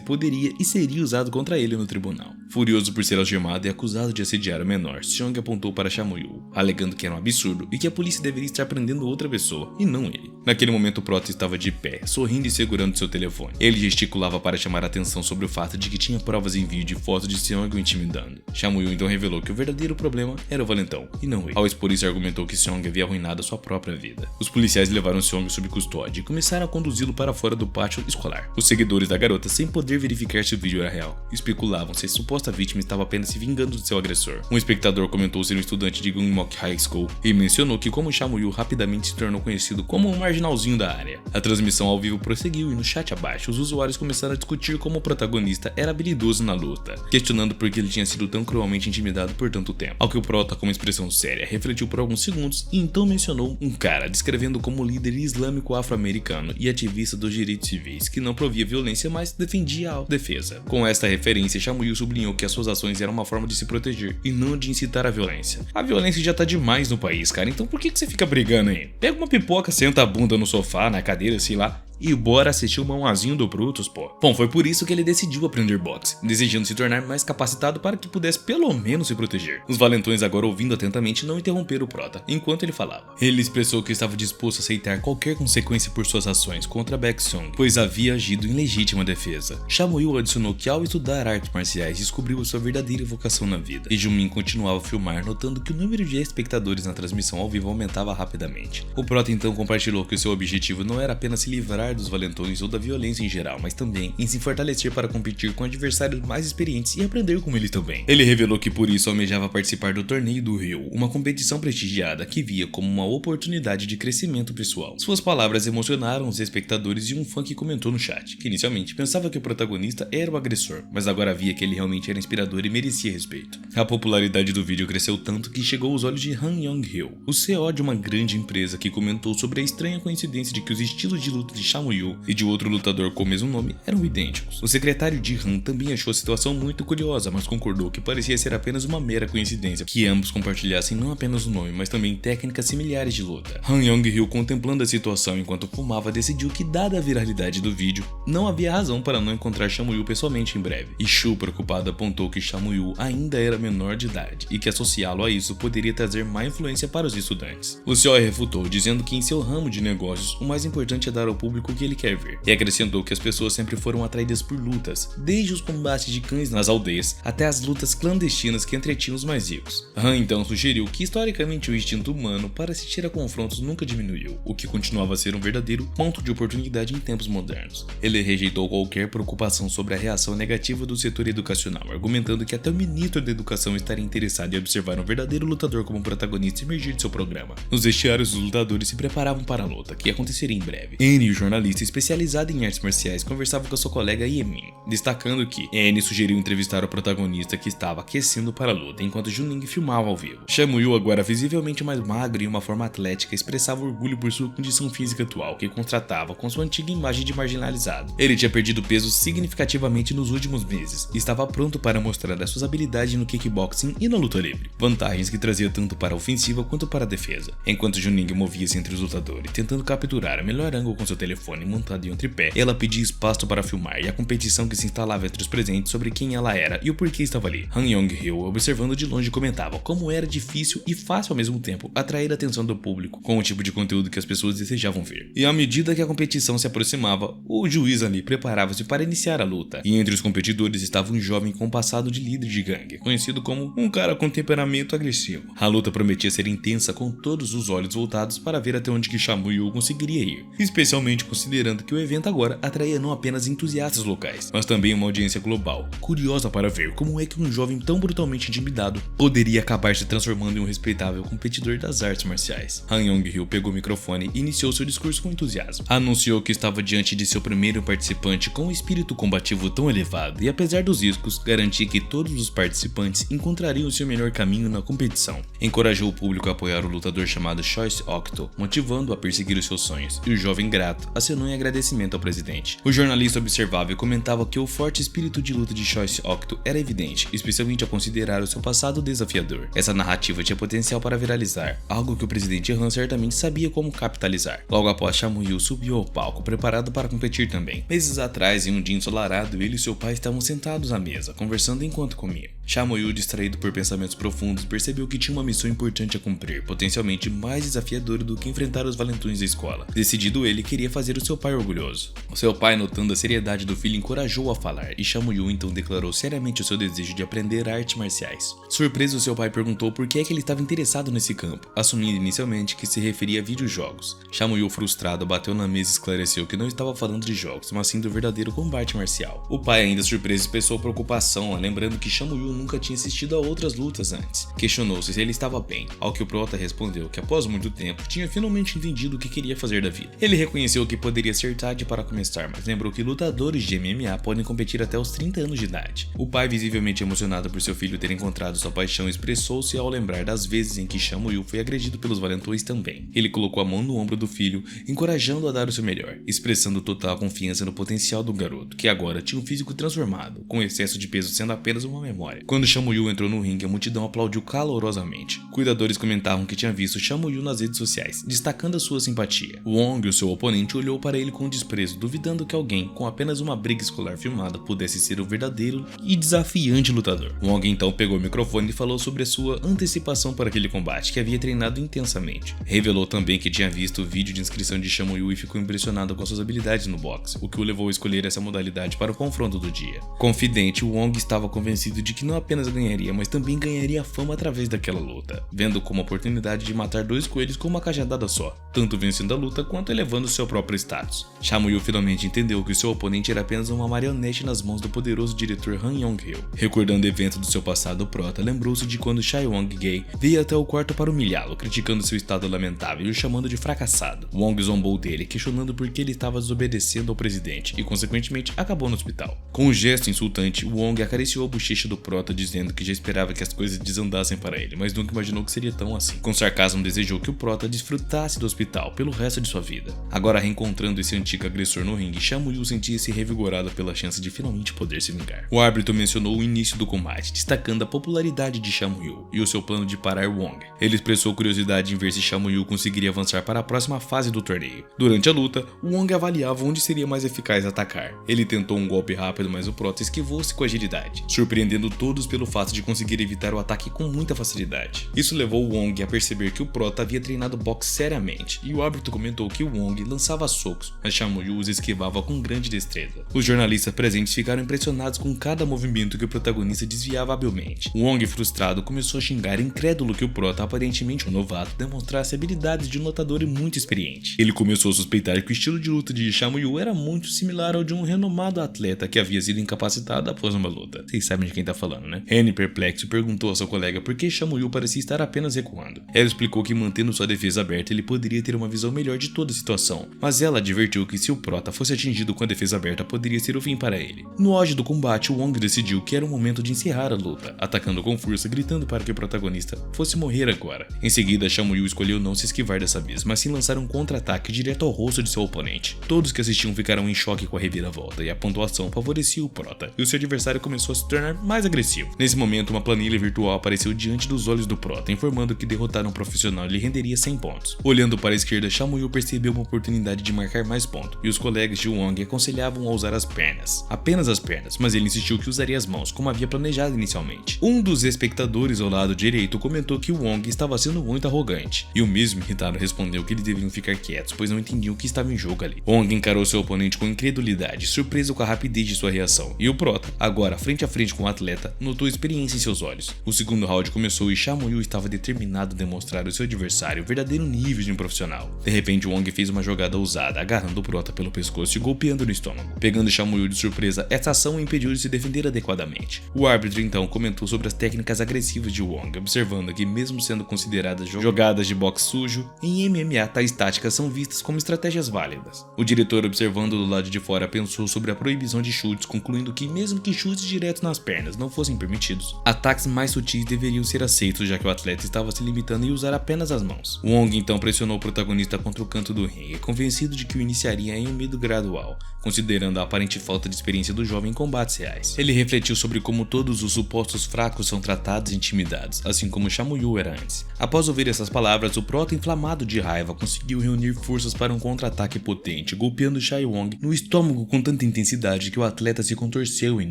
A: poderia e seria usado contra ele no tribunal. Furioso por ser algemado e acusado de assediar o menor, Seong apontou para Chamuyu, alegando que era um absurdo e que a polícia deveria estar prendendo outra pessoa, e não ele. Naquele momento, o prota estava de pé, sorrindo e segurando seu telefone. Ele gesticulava para chamar a atenção sobre o fato de que tinha provas em vídeo e fotos de Seong o intimidando. Chamuyu então revelou que o verdadeiro problema era o valentão, e não ele. Ao expor isso, argumentou que Seong havia arruinado a sua própria vida. Os policiais levaram Seong sob custódia e começaram a conduzi-lo para fora do pátio escolar. Os seguidores da garota, sem poder verificar se o vídeo era real, especulavam se a suposta vítima estava apenas se vingando de seu agressor. Um espectador comentou ser um estudante de Gunmoka High School e mencionou que como Chamuyu rapidamente se tornou conhecido como um marginalzinho da área. A transmissão ao vivo prosseguiu e no chat abaixo os usuários começaram a discutir como o protagonista era habilidoso na luta, questionando por que ele tinha sido tão cruelmente intimidado por tanto tempo. Ao que o prota, com uma expressão séria, refletiu por alguns segundos e então mencionou um cara descrevendo como líder islâmico afro-americano e ativista dos direitos civis que não provia violência, mas defendia a autodefesa. Com esta referência, Chamuyu sublinhou que as suas ações eram uma forma de se proteger e não de incitar a violência. A violência já tá demais no país, cara, então por que você fica brigando aí? Pega uma pipoca, senta a bunda no sofá, na cadeira, sei lá, e bora assistir o manhwazinho do Brutus, pô. Bom, foi por isso que ele decidiu aprender boxe, desejando se tornar mais capacitado para que pudesse pelo menos se proteger. Os valentões, agora ouvindo atentamente, não interromperam o prota enquanto ele falava. Ele expressou que estava disposto a aceitar qualquer consequência por suas ações contra Baek-sung, pois havia agido em legítima defesa. Chamuyu adicionou que ao estudar artes marciais descobriu a sua verdadeira vocação na vida, e Jimin continuava a filmar, notando que o número de espectadores na transmissão ao vivo aumentava rapidamente. O prota então compartilhou que o seu objetivo não era apenas se livrar dos valentões ou da violência em geral, mas também em se fortalecer para competir com adversários mais experientes e aprender com eles também. Ele revelou que por isso almejava participar do Torneio do Rio, uma competição prestigiada que via como uma oportunidade de crescimento pessoal. Suas palavras emocionaram os espectadores e um fã que comentou no chat, que inicialmente pensava que o protagonista era o agressor, mas agora via que ele realmente era inspirador e merecia respeito. A popularidade do vídeo cresceu tanto que chegou aos olhos de Han Young-hil, o CEO de uma grande empresa, que comentou sobre a estranha coincidência de que os estilos de luta de Chamuyu e de outro lutador com o mesmo nome eram idênticos. O secretário de Han também achou a situação muito curiosa, mas concordou que parecia ser apenas uma mera coincidência que ambos compartilhassem não apenas o nome, mas também técnicas similares de luta. Han Young-hil, contemplando a situação enquanto fumava, decidiu que, dada a viralidade do vídeo, não havia razão para não encontrar Chamuyu pessoalmente em breve. E Shu, preocupado, apontou que Chamuyu ainda era menor de idade e que associá-lo a isso poderia trazer má influência para os estudantes. O CEO refutou, dizendo que em seu ramo de negócios o mais importante é dar ao público o que ele quer ver, e acrescentou que as pessoas sempre foram atraídas por lutas, desde os combates de cães nas aldeias até as lutas clandestinas que entretinham os mais ricos. Han então sugeriu que historicamente o instinto humano para assistir a confrontos nunca diminuiu, o que continuava a ser um verdadeiro ponto de oportunidade em tempos modernos. Ele rejeitou qualquer preocupação sobre a reação negativa do setor educacional, argumentando que até o ministro da educação estaria interessado em observar um verdadeiro lutador como protagonista emergir de seu programa. Nos vestiários, os lutadores se preparavam para a luta, que aconteceria em breve. N jornalistas jornalista especializada em artes marciais conversava com a sua colega Yemin, destacando que Annie sugeriu entrevistar o protagonista que estava aquecendo para a luta enquanto Juning filmava ao vivo. Shamu-Yu, agora visivelmente mais magro e em uma forma atlética, expressava orgulho por sua condição física atual, que contrastava com sua antiga imagem de marginalizado. Ele tinha perdido peso significativamente nos últimos meses e estava pronto para mostrar as suas habilidades no kickboxing e na luta livre, vantagens que trazia tanto para a ofensiva quanto para a defesa. Enquanto Juning movia-se entre os lutadores, tentando capturar o melhor ângulo com seu telefone montado em um tripé, ela pedia espaço para filmar e a competição que se instalava entre os presentes sobre quem ela era e o porquê estava ali. Han Yong-ryo, observando de longe, comentava como era difícil e fácil ao mesmo tempo atrair a atenção do público com o tipo de conteúdo que as pessoas desejavam ver. E à medida que a competição se aproximava, o juiz ali preparava-se para iniciar a luta, e entre os competidores estava um jovem com passado de líder de gangue, conhecido como um cara com temperamento agressivo. A luta prometia ser intensa, com todos os olhos voltados para ver até onde que Shamu-Yu conseguiria ir, especialmente considerando que o evento agora atraía não apenas entusiastas locais, mas também uma audiência global, curiosa para ver como é que um jovem tão brutalmente intimidado poderia acabar se transformando em um respeitável competidor das artes marciais. Han Yong-ryo pegou o microfone e iniciou seu discurso com entusiasmo. Anunciou que estava diante de seu primeiro participante com um espírito combativo tão elevado e, apesar dos riscos, garantia que todos os participantes encontrariam o seu melhor caminho na competição. Encorajou o público a apoiar o lutador chamado Choice Octo, motivando-o a perseguir os seus sonhos, e o jovem grato acenou em agradecimento ao presidente. O jornalista observava e comentava que o forte espírito de luta de Choice Octo era evidente, especialmente ao considerar o seu passado desafiador. Essa narrativa tinha potencial para viralizar, algo que o presidente Han certamente sabia como capitalizar. Logo após, Shamu-Yu subiu ao palco, preparado para competir também. Meses atrás, em um dia ensolarado, ele e seu pai estavam sentados à mesa, conversando enquanto comiam. Shamu-Yu, distraído por pensamentos profundos, percebeu que tinha uma missão importante a cumprir, potencialmente mais desafiadora do que enfrentar os valentões da escola. Decidido, ele queria fazer o seu pai orgulhoso. O seu pai, notando a seriedade do filho, encorajou-o a falar, e Shamu-Yu então declarou seriamente o seu desejo de aprender artes marciais. Surpreso, seu pai perguntou por que é que ele estava interessado nesse campo, assumindo inicialmente que se referia a videojogos. Shamu-Yu, frustrado, bateu na mesa e esclareceu que não estava falando de jogos, mas sim do verdadeiro combate marcial. O pai, ainda surpreso, expressou preocupação, lembrando que Shamu-Yu nunca tinha assistido a outras lutas antes. Questionou-se se ele estava bem, ao que o prota respondeu que após muito tempo tinha finalmente entendido o que queria fazer da vida. Ele reconheceu que poderia ser tarde para começar, mas lembrou que lutadores de MMA podem competir até os 30 anos de idade. O pai, visivelmente emocionado por seu filho ter encontrado sua paixão, expressou-se ao lembrar das vezes em que Shamu-Yu foi agredido pelos valentões também. Ele colocou a mão no ombro do filho, encorajando-o a dar o seu melhor, expressando total confiança no potencial do garoto, que agora tinha um físico transformado, com excesso de peso sendo apenas uma memória. Quando Shamu-Yu entrou no ringue, a multidão aplaudiu calorosamente. Cuidadores comentavam que tinham visto Shamu-Yu nas redes sociais, destacando a sua simpatia. Wong, o seu oponente, olhou para ele com desprezo, duvidando que alguém com apenas uma briga escolar filmada pudesse ser o verdadeiro e desafiante lutador. Wong então pegou o microfone e falou sobre a sua antecipação para aquele combate, que havia treinado intensamente. Revelou também que tinha visto o vídeo de inscrição de Shamu-Yu e ficou impressionado com suas habilidades no boxe, o que o levou a escolher essa modalidade para o confronto do dia. Confidente, Wong estava convencido de que não apenas ganharia, mas também ganharia fama através daquela luta, vendo como a oportunidade de matar dois coelhos com uma cajadada só, tanto vencendo a luta quanto elevando seu próprio status. Shamu-Yu finalmente entendeu que seu oponente era apenas uma marionete nas mãos do poderoso diretor Han Yong-ryo. Recordando o evento do seu passado, o prota lembrou-se de quando Chae-Wong-gae veio até o quarto para humilhá-lo, criticando seu estado lamentável e o chamando de fracassado. Wong zombou dele, questionando por que ele estava desobedecendo ao presidente e, consequentemente, acabou no hospital. Com um gesto insultante, Wong acariciou a bochecha do prota, dizendo que já esperava que as coisas desandassem para ele, mas nunca imaginou que seria tão assim. Com sarcasmo, desejou que o prota desfrutasse do hospital pelo resto de sua vida. Agora, reencontrando esse antigo agressor no ringue, Shamu-Yu sentia-se revigorado pela chance de finalmente poder se vingar. O árbitro mencionou o início do combate, destacando a popularidade de Shamu-Yu e o seu plano de parar Wong. Ele expressou curiosidade em ver se Shamu-Yu conseguiria avançar para a próxima fase do torneio. Durante a luta, Wong avaliava onde seria mais eficaz atacar. Ele tentou um golpe rápido, mas o prota esquivou-se com agilidade, surpreendendo todos pelo fato de conseguir evitar o ataque com muita facilidade. Isso levou Wong a perceber que o prota havia treinado boxe seriamente, e o árbitro comentou que Wong lançava socos, mas Shamu-Yu os esquivava com grande destreza. Os jornalistas presentes ficaram impressionados com cada movimento que o protagonista desviava habilmente. Wong, frustrado, começou a xingar, incrédulo que o prota, aparentemente um novato, demonstrasse habilidades de um lutador muito experiente. Ele começou a suspeitar que o estilo de luta de Shamu-Yu era muito similar ao de um renomado atleta que havia sido incapacitado após uma luta. Vocês sabem de quem tá falando. plano, né? Ren, perplexo, perguntou a sua colega por que Chamuyu parecia estar apenas recuando. Ela explicou que mantendo sua defesa aberta ele poderia ter uma visão melhor de toda a situação, mas ela advertiu que se o prota fosse atingido com a defesa aberta poderia ser o fim para ele. No auge do combate, o Wong decidiu que era o momento de encerrar a luta, atacando com força, gritando para que o protagonista fosse morrer agora. Em seguida, Chamuyu escolheu não se esquivar dessa vez, mas sim lançar um contra-ataque direto ao rosto de seu oponente. Todos que assistiam ficaram em choque com a reviravolta e a pontuação favorecia o prota, e o seu adversário começou a se tornar mais agressivo. Nesse momento, uma planilha virtual apareceu diante dos olhos do prota, informando que derrotar um profissional lhe renderia 100 pontos. Olhando para a esquerda, Chamuyu percebeu uma oportunidade de marcar mais pontos, e os colegas de Wong aconselhavam a usar as pernas. Apenas as pernas, mas ele insistiu que usaria as mãos, como havia planejado inicialmente. Um dos espectadores ao lado direito comentou que Wong estava sendo muito arrogante, e o mesmo irritado respondeu que eles deveriam ficar quietos, pois não entendiam o que estava em jogo ali. Wong encarou seu oponente com incredulidade, surpreso com a rapidez de sua reação, e o prota, agora frente a frente com o atleta, notou experiência em seus olhos. O segundo round começou e Chamuyu estava determinado a demonstrar ao seu adversário o verdadeiro nível de um profissional. De repente, Wong fez uma jogada ousada, agarrando o prota pelo pescoço e golpeando no estômago. Pegando Chamuyu de surpresa, essa ação o impediu de se defender adequadamente. O árbitro então comentou sobre as técnicas agressivas de Wong, observando que mesmo sendo consideradas jogadas de boxe sujo, em MMA tais táticas são vistas como estratégias válidas. O diretor, observando do lado de fora, pensou sobre a proibição de chutes, concluindo que mesmo que chutes diretos nas pernas não fossem permitidos, ataques mais sutis deveriam ser aceitos, já que o atleta estava se limitando a usar apenas as mãos. Wong então pressionou o protagonista contra o canto do ringue, convencido de que o iniciaria em um medo gradual, considerando a aparente falta de experiência do jovem em combates reais. Ele refletiu sobre como todos os supostos fracos são tratados e intimidados, assim como Chamuyu era antes. Após ouvir essas palavras, o prota, inflamado de raiva, conseguiu reunir forças para um contra-ataque potente, golpeando Shai Wong no estômago com tanta intensidade que o atleta se contorceu em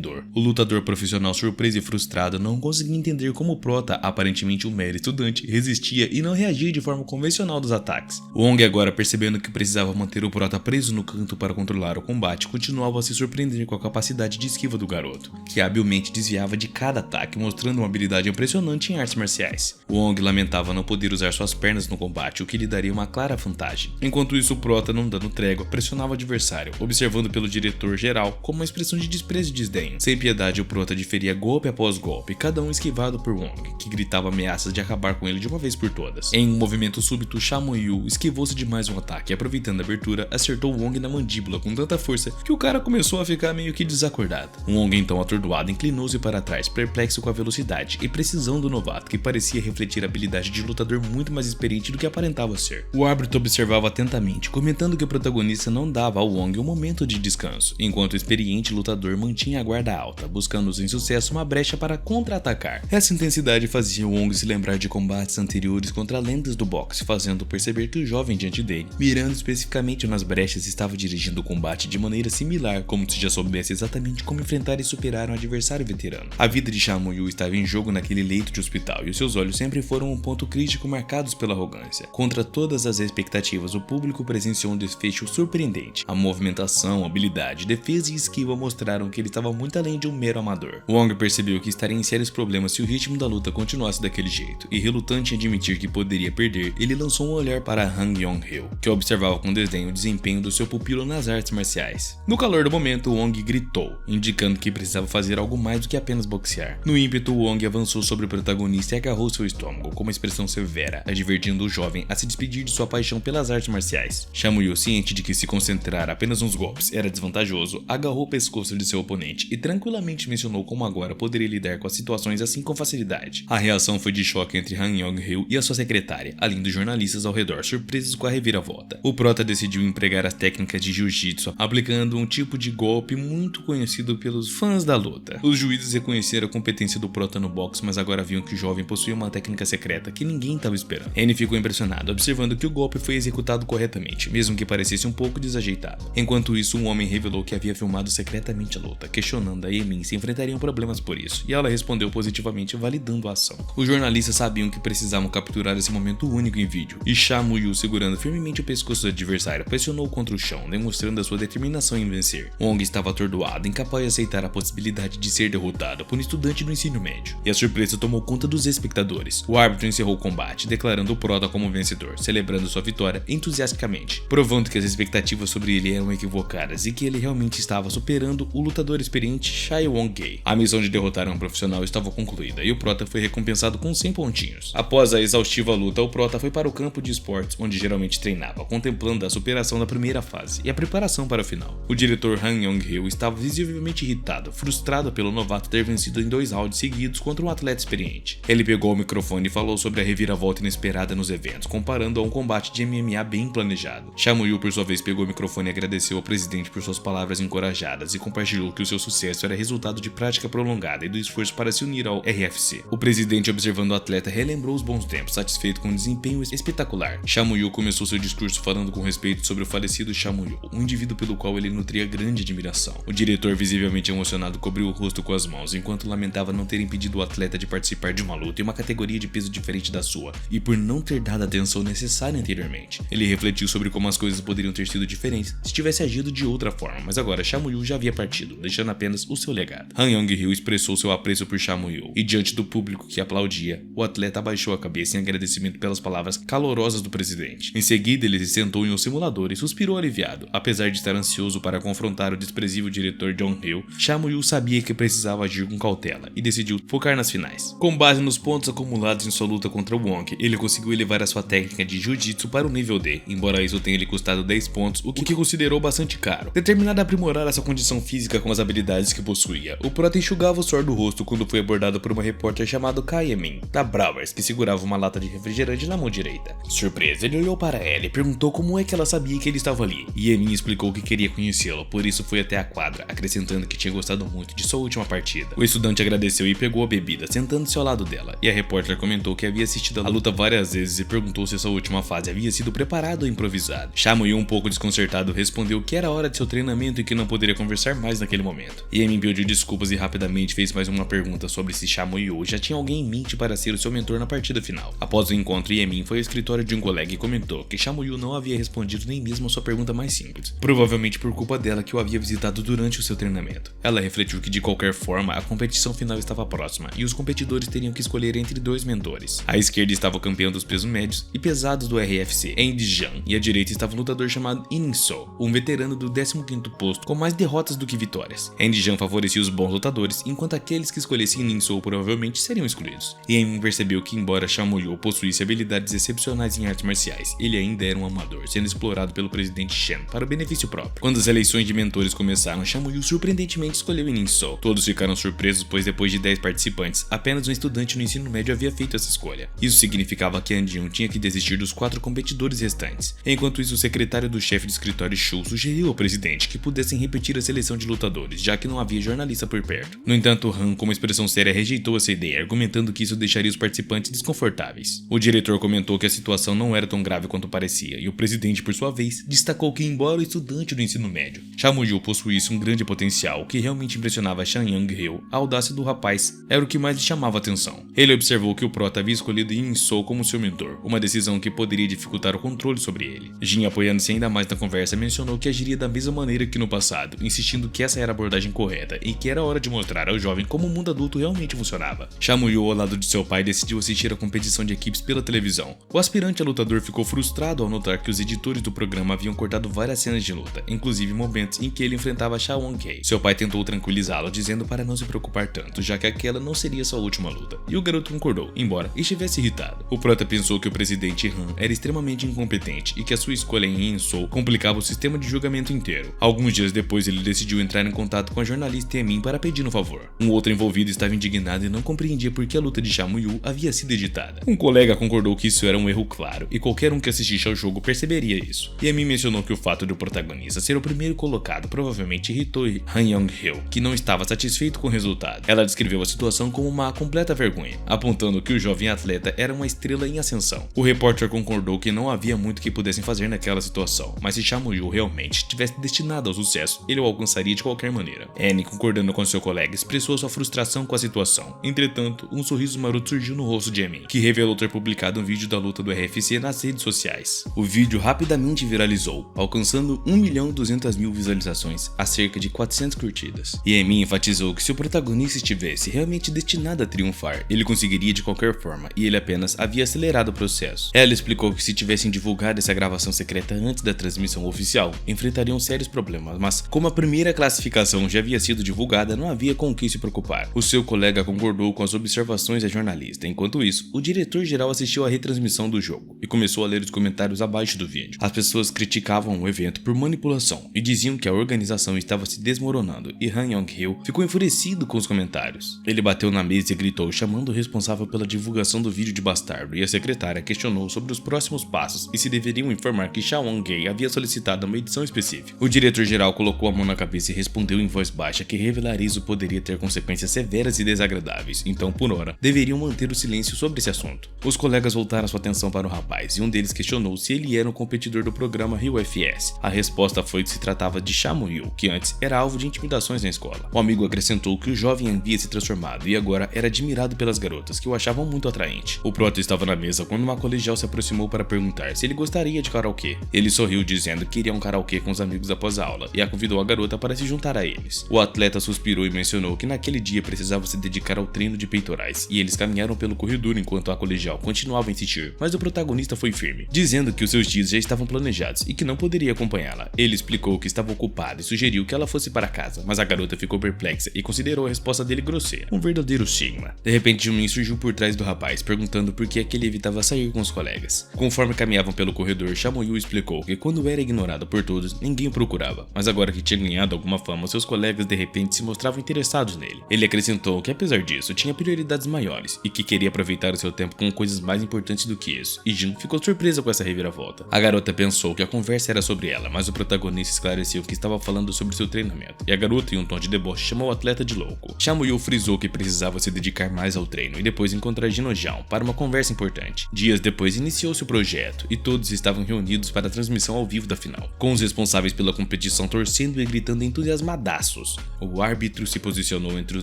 A: dor. O lutador profissional, surpreso e frustrado, não conseguia entender como o prota, aparentemente um mero estudante, resistia e não reagia de forma convencional dos ataques. Wong, agora percebendo que precisava manter o prota preso no canto para controlar o combate, continuava a se surpreender com a capacidade de esquiva do garoto, que habilmente desviava de cada ataque, mostrando uma habilidade impressionante em artes marciais. Wong lamentava não poder usar suas pernas no combate, o que lhe daria uma clara vantagem. Enquanto isso, o prota, não dando trégua, pressionava o adversário, observando pelo diretor geral como uma expressão de desprezo e desdém. Sem piedade, o prota diferia golpe após golpe, cada um esquivado por Wong, que gritava ameaças de acabar com ele de uma vez por todas. Em um movimento súbito, Chamuyu esquivou-se de mais um ataque e, aproveitando a abertura, acertou Wong na mandíbula com tanta força que o cara começou a ficar meio que desacordado. Wong, então atordoado, inclinou-se para trás, perplexo com a velocidade e precisão do novato, que parecia refletir a habilidade de lutador muito mais experiente do que aparentava ser. O árbitro observava atentamente, comentando que o protagonista não dava ao Wong um momento de descanso, enquanto o experiente lutador mantinha a guarda alta, buscando sem sucesso uma brecha para contra-atacar. Essa intensidade fazia Wong se lembrar de combates anteriores contra lendas do boxe, fazendo perceber que o jovem diante dele, mirando especificamente nas brechas, estava dirigindo o combate de maneira similar, como se já soubesse exatamente como enfrentar e superar um adversário veterano. A vida de Chamuyu estava em jogo naquele leito de hospital, e os seus olhos sempre foram um ponto crítico marcados pela arrogância. Contra todas as expectativas, o público presenciou um desfecho surpreendente. A movimentação, habilidade, defesa e esquiva mostraram que ele estava muito além de um mero amador. Wong percebeu que estaria em sérios problemas se o ritmo da luta continuasse daquele jeito, e relutante em admitir que poderia perder, ele lançou um olhar para Han Yong-ryu, que observava com desdém o desempenho do seu pupilo nas artes marciais. No calor do momento, Wong gritou, indicando que precisava fazer algo mais do que apenas boxear. No ímpeto, Wong avançou sobre o protagonista e agarrou seu estômago com uma expressão severa, advertindo o jovem a se despedir de sua paixão pelas artes marciais. Chamuyu, ciente de que se concentrar apenas nos golpes era desvantajoso, agarrou o pescoço de seu oponente e tranquilamente mencionou como agora poderia lidar com as situações assim com facilidade. A reação foi de choque entre Han Yong-ryu e a sua secretária, além dos jornalistas ao redor surpresos com a reviravolta. O prota decidiu empregar as técnicas de jiu-jitsu, aplicando um tipo de golpe muito conhecido pelos fãs da luta. Os juízes reconheceram a competência do prota no boxe, mas agora viam que o jovem possuía uma técnica secreta que ninguém estava esperando. Ren ficou impressionado, observando que o golpe foi executado corretamente, mesmo que parecesse um pouco desajeitado. Enquanto isso, um homem revelou que havia filmado secretamente a luta, questionando a Emin se enfrentariam problemas por isso, e ela respondeu positivamente, validando a ação. Os jornalistas sabiam que precisavam capturar esse momento único em vídeo, e Chamuyu, segurando firmemente o pescoço do adversário, pressionou contra o chão, demonstrando a sua determinação em vencer. Wong estava atordoado, incapaz de aceitar a possibilidade de ser derrotado por um estudante do ensino médio, e a surpresa tomou conta dos espectadores. O árbitro encerrou o combate, declarando o prota como vencedor, celebrando sua vitória entusiasticamente, provando que as expectativas sobre ele eram equivocadas e que ele realmente estava superando o lutador experiente Shai Wong-gei. A missão de derrotar um profissional estava concluída e o Prota foi recompensado com 100 pontinhos. Após a exaustiva luta, o Prota foi para o campo de esportes onde geralmente treinava, contemplando a superação da primeira fase e a preparação para a final. O diretor Han Yong-ril estava visivelmente irritado, frustrado pelo novato ter vencido em 2 rounds seguidos contra um atleta experiente. Ele pegou o microfone e falou sobre a reviravolta inesperada nos eventos, comparando a um combate de MMA bem planejado. Chamuyu, por sua vez, pegou o microfone e agradeceu ao presidente por suas palavras encorajadas e compartilhou que o seu sucesso era resultado de prática prolongada e do esforço para se unir ao RFC. O presidente, observando o atleta, relembrou os bons tempos, satisfeito com um desempenho espetacular. Chamuyu começou seu discurso falando com respeito sobre o falecido Chamuyu, um indivíduo pelo qual ele nutria grande admiração. O diretor, visivelmente emocionado, cobriu o rosto com as mãos, enquanto lamentava não ter impedido o atleta de participar de uma luta em uma categoria de peso diferente da sua, e por não ter dado a atenção necessária anteriormente. Ele refletiu sobre como as coisas poderiam ter sido diferentes se tivesse agido de outra forma, mas agora Chamuyu já havia partido, deixando apenas o seu legado. Han Yong-ril expressou seu apreço por Chamuyu, e diante do público que aplaudia, o atleta abaixou a cabeça em agradecimento pelas palavras calorosas do presidente. Em seguida, ele se sentou em um simulador e suspirou aliviado. Apesar de estar ansioso para confrontar o desprezível diretor Jong-ril, Chamuyu sabia que precisava agir com cautela e decidiu focar nas finais. Com base nos pontos acumulados em sua luta contra Wong, ele conseguiu elevar a sua técnica de jiu-jitsu para o nível D, embora isso tenha lhe custado 10 pontos, o que considerou bastante caro. Determinado a aprimorar a sua condição física com as habilidades que possuía, o Prota enxugava o suor do rosto quando foi abordado por uma repórter chamada Kai Emin, da Browers, que segurava uma lata de refrigerante na mão direita. Surpreso, ele olhou para ela e perguntou como é que ela sabia que ele estava ali, e Emin explicou que queria conhecê-lo, por isso foi até a quadra, acrescentando que tinha gostado muito de sua última partida. O estudante agradeceu e pegou a bebida, sentando-se ao lado dela, e a repórter comentou que havia assistido a luta várias vezes e perguntou se sua última fase havia sido preparada ou improvisada. Chamuyu, um pouco desconcertado, respondeu que era hora de seu treinamento e que não poderia conversar mais naquele momento. Emin pediu desculpas e rapidamente fez mais uma pergunta sobre se Chamuyu já tinha alguém em mente para ser o seu mentor na partida final. Após o encontro, Emin foi ao escritório de um colega e comentou que Chamuyu não havia respondido nem mesmo a sua pergunta mais simples, provavelmente por culpa dela que o havia visitado durante o seu treinamento. Ela refletiu que de qualquer forma a competição final estava próxima e os competidores teriam que escolher entre 2 mentores. À esquerda estava o campeão dos pesos médios e pesados do RFC, Andy Jan, e à direita estava um lutador chamado In So, um veterano do 15º posto com mais derrotas do que vitórias. Andy Jan favorecia os bons lutadores, enquanto aqueles que escolhessem In So provavelmente seriam excluídos. E Emin percebeu que, embora Chamuyu possuísse habilidades excepcionais em artes marciais, ele ainda era um amador, sendo explorado pelo presidente Shen para o benefício próprio. Quando as eleições de mentores começaram, Chamuyu surpreendentemente escolheu In So. Todos ficaram surpresos, pois depois de 10 participantes, apenas um estudante no ensino médio havia feito essa escolha. Isso significava que Andy Jun tinha que desistir dos 4 competidores restantes. Enquanto isso, o secretário do chefe de escritório Shu sugeriu ao presidente que pudessem repetir a seleção de lutadores, já que não havia jornalista por perto. No entanto, Han, com uma expressão séria, rejeitou essa ideia, argumentando que isso deixaria os participantes desconfortáveis. O diretor comentou que a situação não era tão grave quanto parecia, e o presidente, por sua vez, destacou que, embora o estudante do ensino médio Chamuyu possuísse um grande potencial, o que realmente impressionava Chan Yong-ril, a audácia do rapaz era o que mais lhe chamava a atenção. Ele observou que o Prota havia escolhido In So como seu mentor, uma decisão que poderia dificultar o controle sobre ele. Jin, apoiando-se ainda mais na conversa, mencionou que agiria da mesma maneira que no passado, insistindo que essa era a abordagem correta e que era hora de mostrar ao jovem como o mundo adulto realmente funcionava. Chamuyu, ao lado de seu pai, decidiu assistir a competição de equipes pela televisão. O aspirante a lutador ficou frustrado ao notar que os editores do programa haviam cortado várias cenas de luta, inclusive momentos em que ele enfrentava Sha Won-kei. Seu pai tentou tranquilizá-lo, dizendo para não se preocupar tanto, já que aquela não seria sua última luta, e o garoto concordou, embora estivesse irritado. O Prota pensou que o presidente Han era extremamente incompetente e que a sua escolha em In So complicava o sistema de julgamento inteiro. Alguns dias depois, ele decidiu entrar em contato com a jornalista Emin para pedir um favor. Um outro envolvido estava indignado e não compreendia por que a luta de Chamuyu havia sido editada. Um colega concordou que isso era um erro claro, e qualquer um que assistisse ao jogo perceberia isso. E Emin mencionou que o fato de o protagonista ser o primeiro colocado provavelmente irritou Han Yong-ril, que não estava satisfeito com o resultado. Ela descreveu a situação como uma completa vergonha, apontando que o jovem atleta era uma estrela em ascensão. O repórter concordou que não havia muito que pudessem fazer naquela situação, mas se Chamuyu realmente estivesse destinado ao sucesso, ele o alcançaria de qualquer maneira. Annie, concordando com seu colega, expressou sua frustração com a situação. Entretanto, um sorriso maroto surgiu no rosto de Emin, que revelou ter publicado um vídeo da luta do RFC nas redes sociais. O vídeo rapidamente viralizou, alcançando 1.200.000 visualizações a cerca de 400 curtidas. E Emin enfatizou que se o protagonista estivesse realmente destinado a triunfar, ele conseguiria de qualquer forma, e ele apenas havia acelerado o processo. Ela explicou que se tivessem divulgado essa gravação secreta antes da transmissão oficial, enfrentariam sérios problemas, mas como a primeira classificação já havia sido divulgada, não havia com o que se preocupar. O seu colega concordou com as observações da jornalista. Enquanto isso, o diretor-geral assistiu à retransmissão do jogo e começou a ler os comentários abaixo do vídeo. As pessoas criticavam o evento por manipulação e diziam que a organização estava se desmoronando, e Han Yong-hil ficou enfurecido com os comentários. Ele bateu na mesa e gritou, chamando o responsável pela divulgação do vídeo de bastardo, e a secretária questionou sobre os próximos passos e se deveriam informar que Cha Won-gae havia solicitado uma edição específica. O diretor-geral colocou a mão na cabeça e respondeu em voz baixa que revelar isso poderia ter consequências severas e desagradáveis, então, por hora, deveriam manter o silêncio sobre esse assunto. Os colegas voltaram sua atenção para o rapaz e um deles questionou se ele era um competidor do programa Rio FS. A resposta foi que se tratava de Cha Mo-yu, que antes era alvo de intimidações na escola. O amigo acrescentou que o jovem havia se transformado e agora era admirado pelas garotas, que o achavam muito atraente. O prota estava na mesa quando uma colegial se aproximou para perguntar se ele gostaria de karaokê. Ele sorriu dizendo que iria a um karaokê com os amigos após a aula e a convidou a garota para se juntar a eles. O atleta suspirou e mencionou que naquele dia precisava se dedicar ao treino de peitorais, e eles caminharam pelo corredor enquanto a colegial continuava a insistir, mas o protagonista foi firme, dizendo que os seus dias já estavam planejados e que não poderia acompanhá-la. Ele explicou que estava ocupado e sugeriu que ela fosse para casa, mas a garota ficou perplexa e considerou a resposta dele grosseira, um verdadeiro sigma. De repente, Jimin surgiu por trás do rapaz, perguntando por que ele evitava sair com os colegas. Conforme caminhavam pelo corredor, Cha Mo-yu explicou que quando era ignorado por todos, ninguém o procurava, mas agora que tinha ganhado alguma fama, seus colegas de repente se mostravam interessados nele. Ele acrescentou que apesar disso, tinha prioridades maiores e que queria aproveitar o seu tempo com coisas mais importantes do que isso, e Jin ficou surpresa com essa reviravolta. A garota pensou que a conversa era sobre ela, mas o protagonista esclareceu que estava falando sobre seu treinamento, e a garota, em um tom de deboche, chamou o atleta de louco. Cha Mo-yu frisou que precisava se dedicar mais ao treino e depois encontrar Jin Oh-jeon para uma conversa importante. Dias depois iniciou-se o projeto e todos estavam reunidos para a transmissão ao vivo da final, com os responsáveis pela competição torcendo e gritando entusiasmadaços. O árbitro se posicionou entre os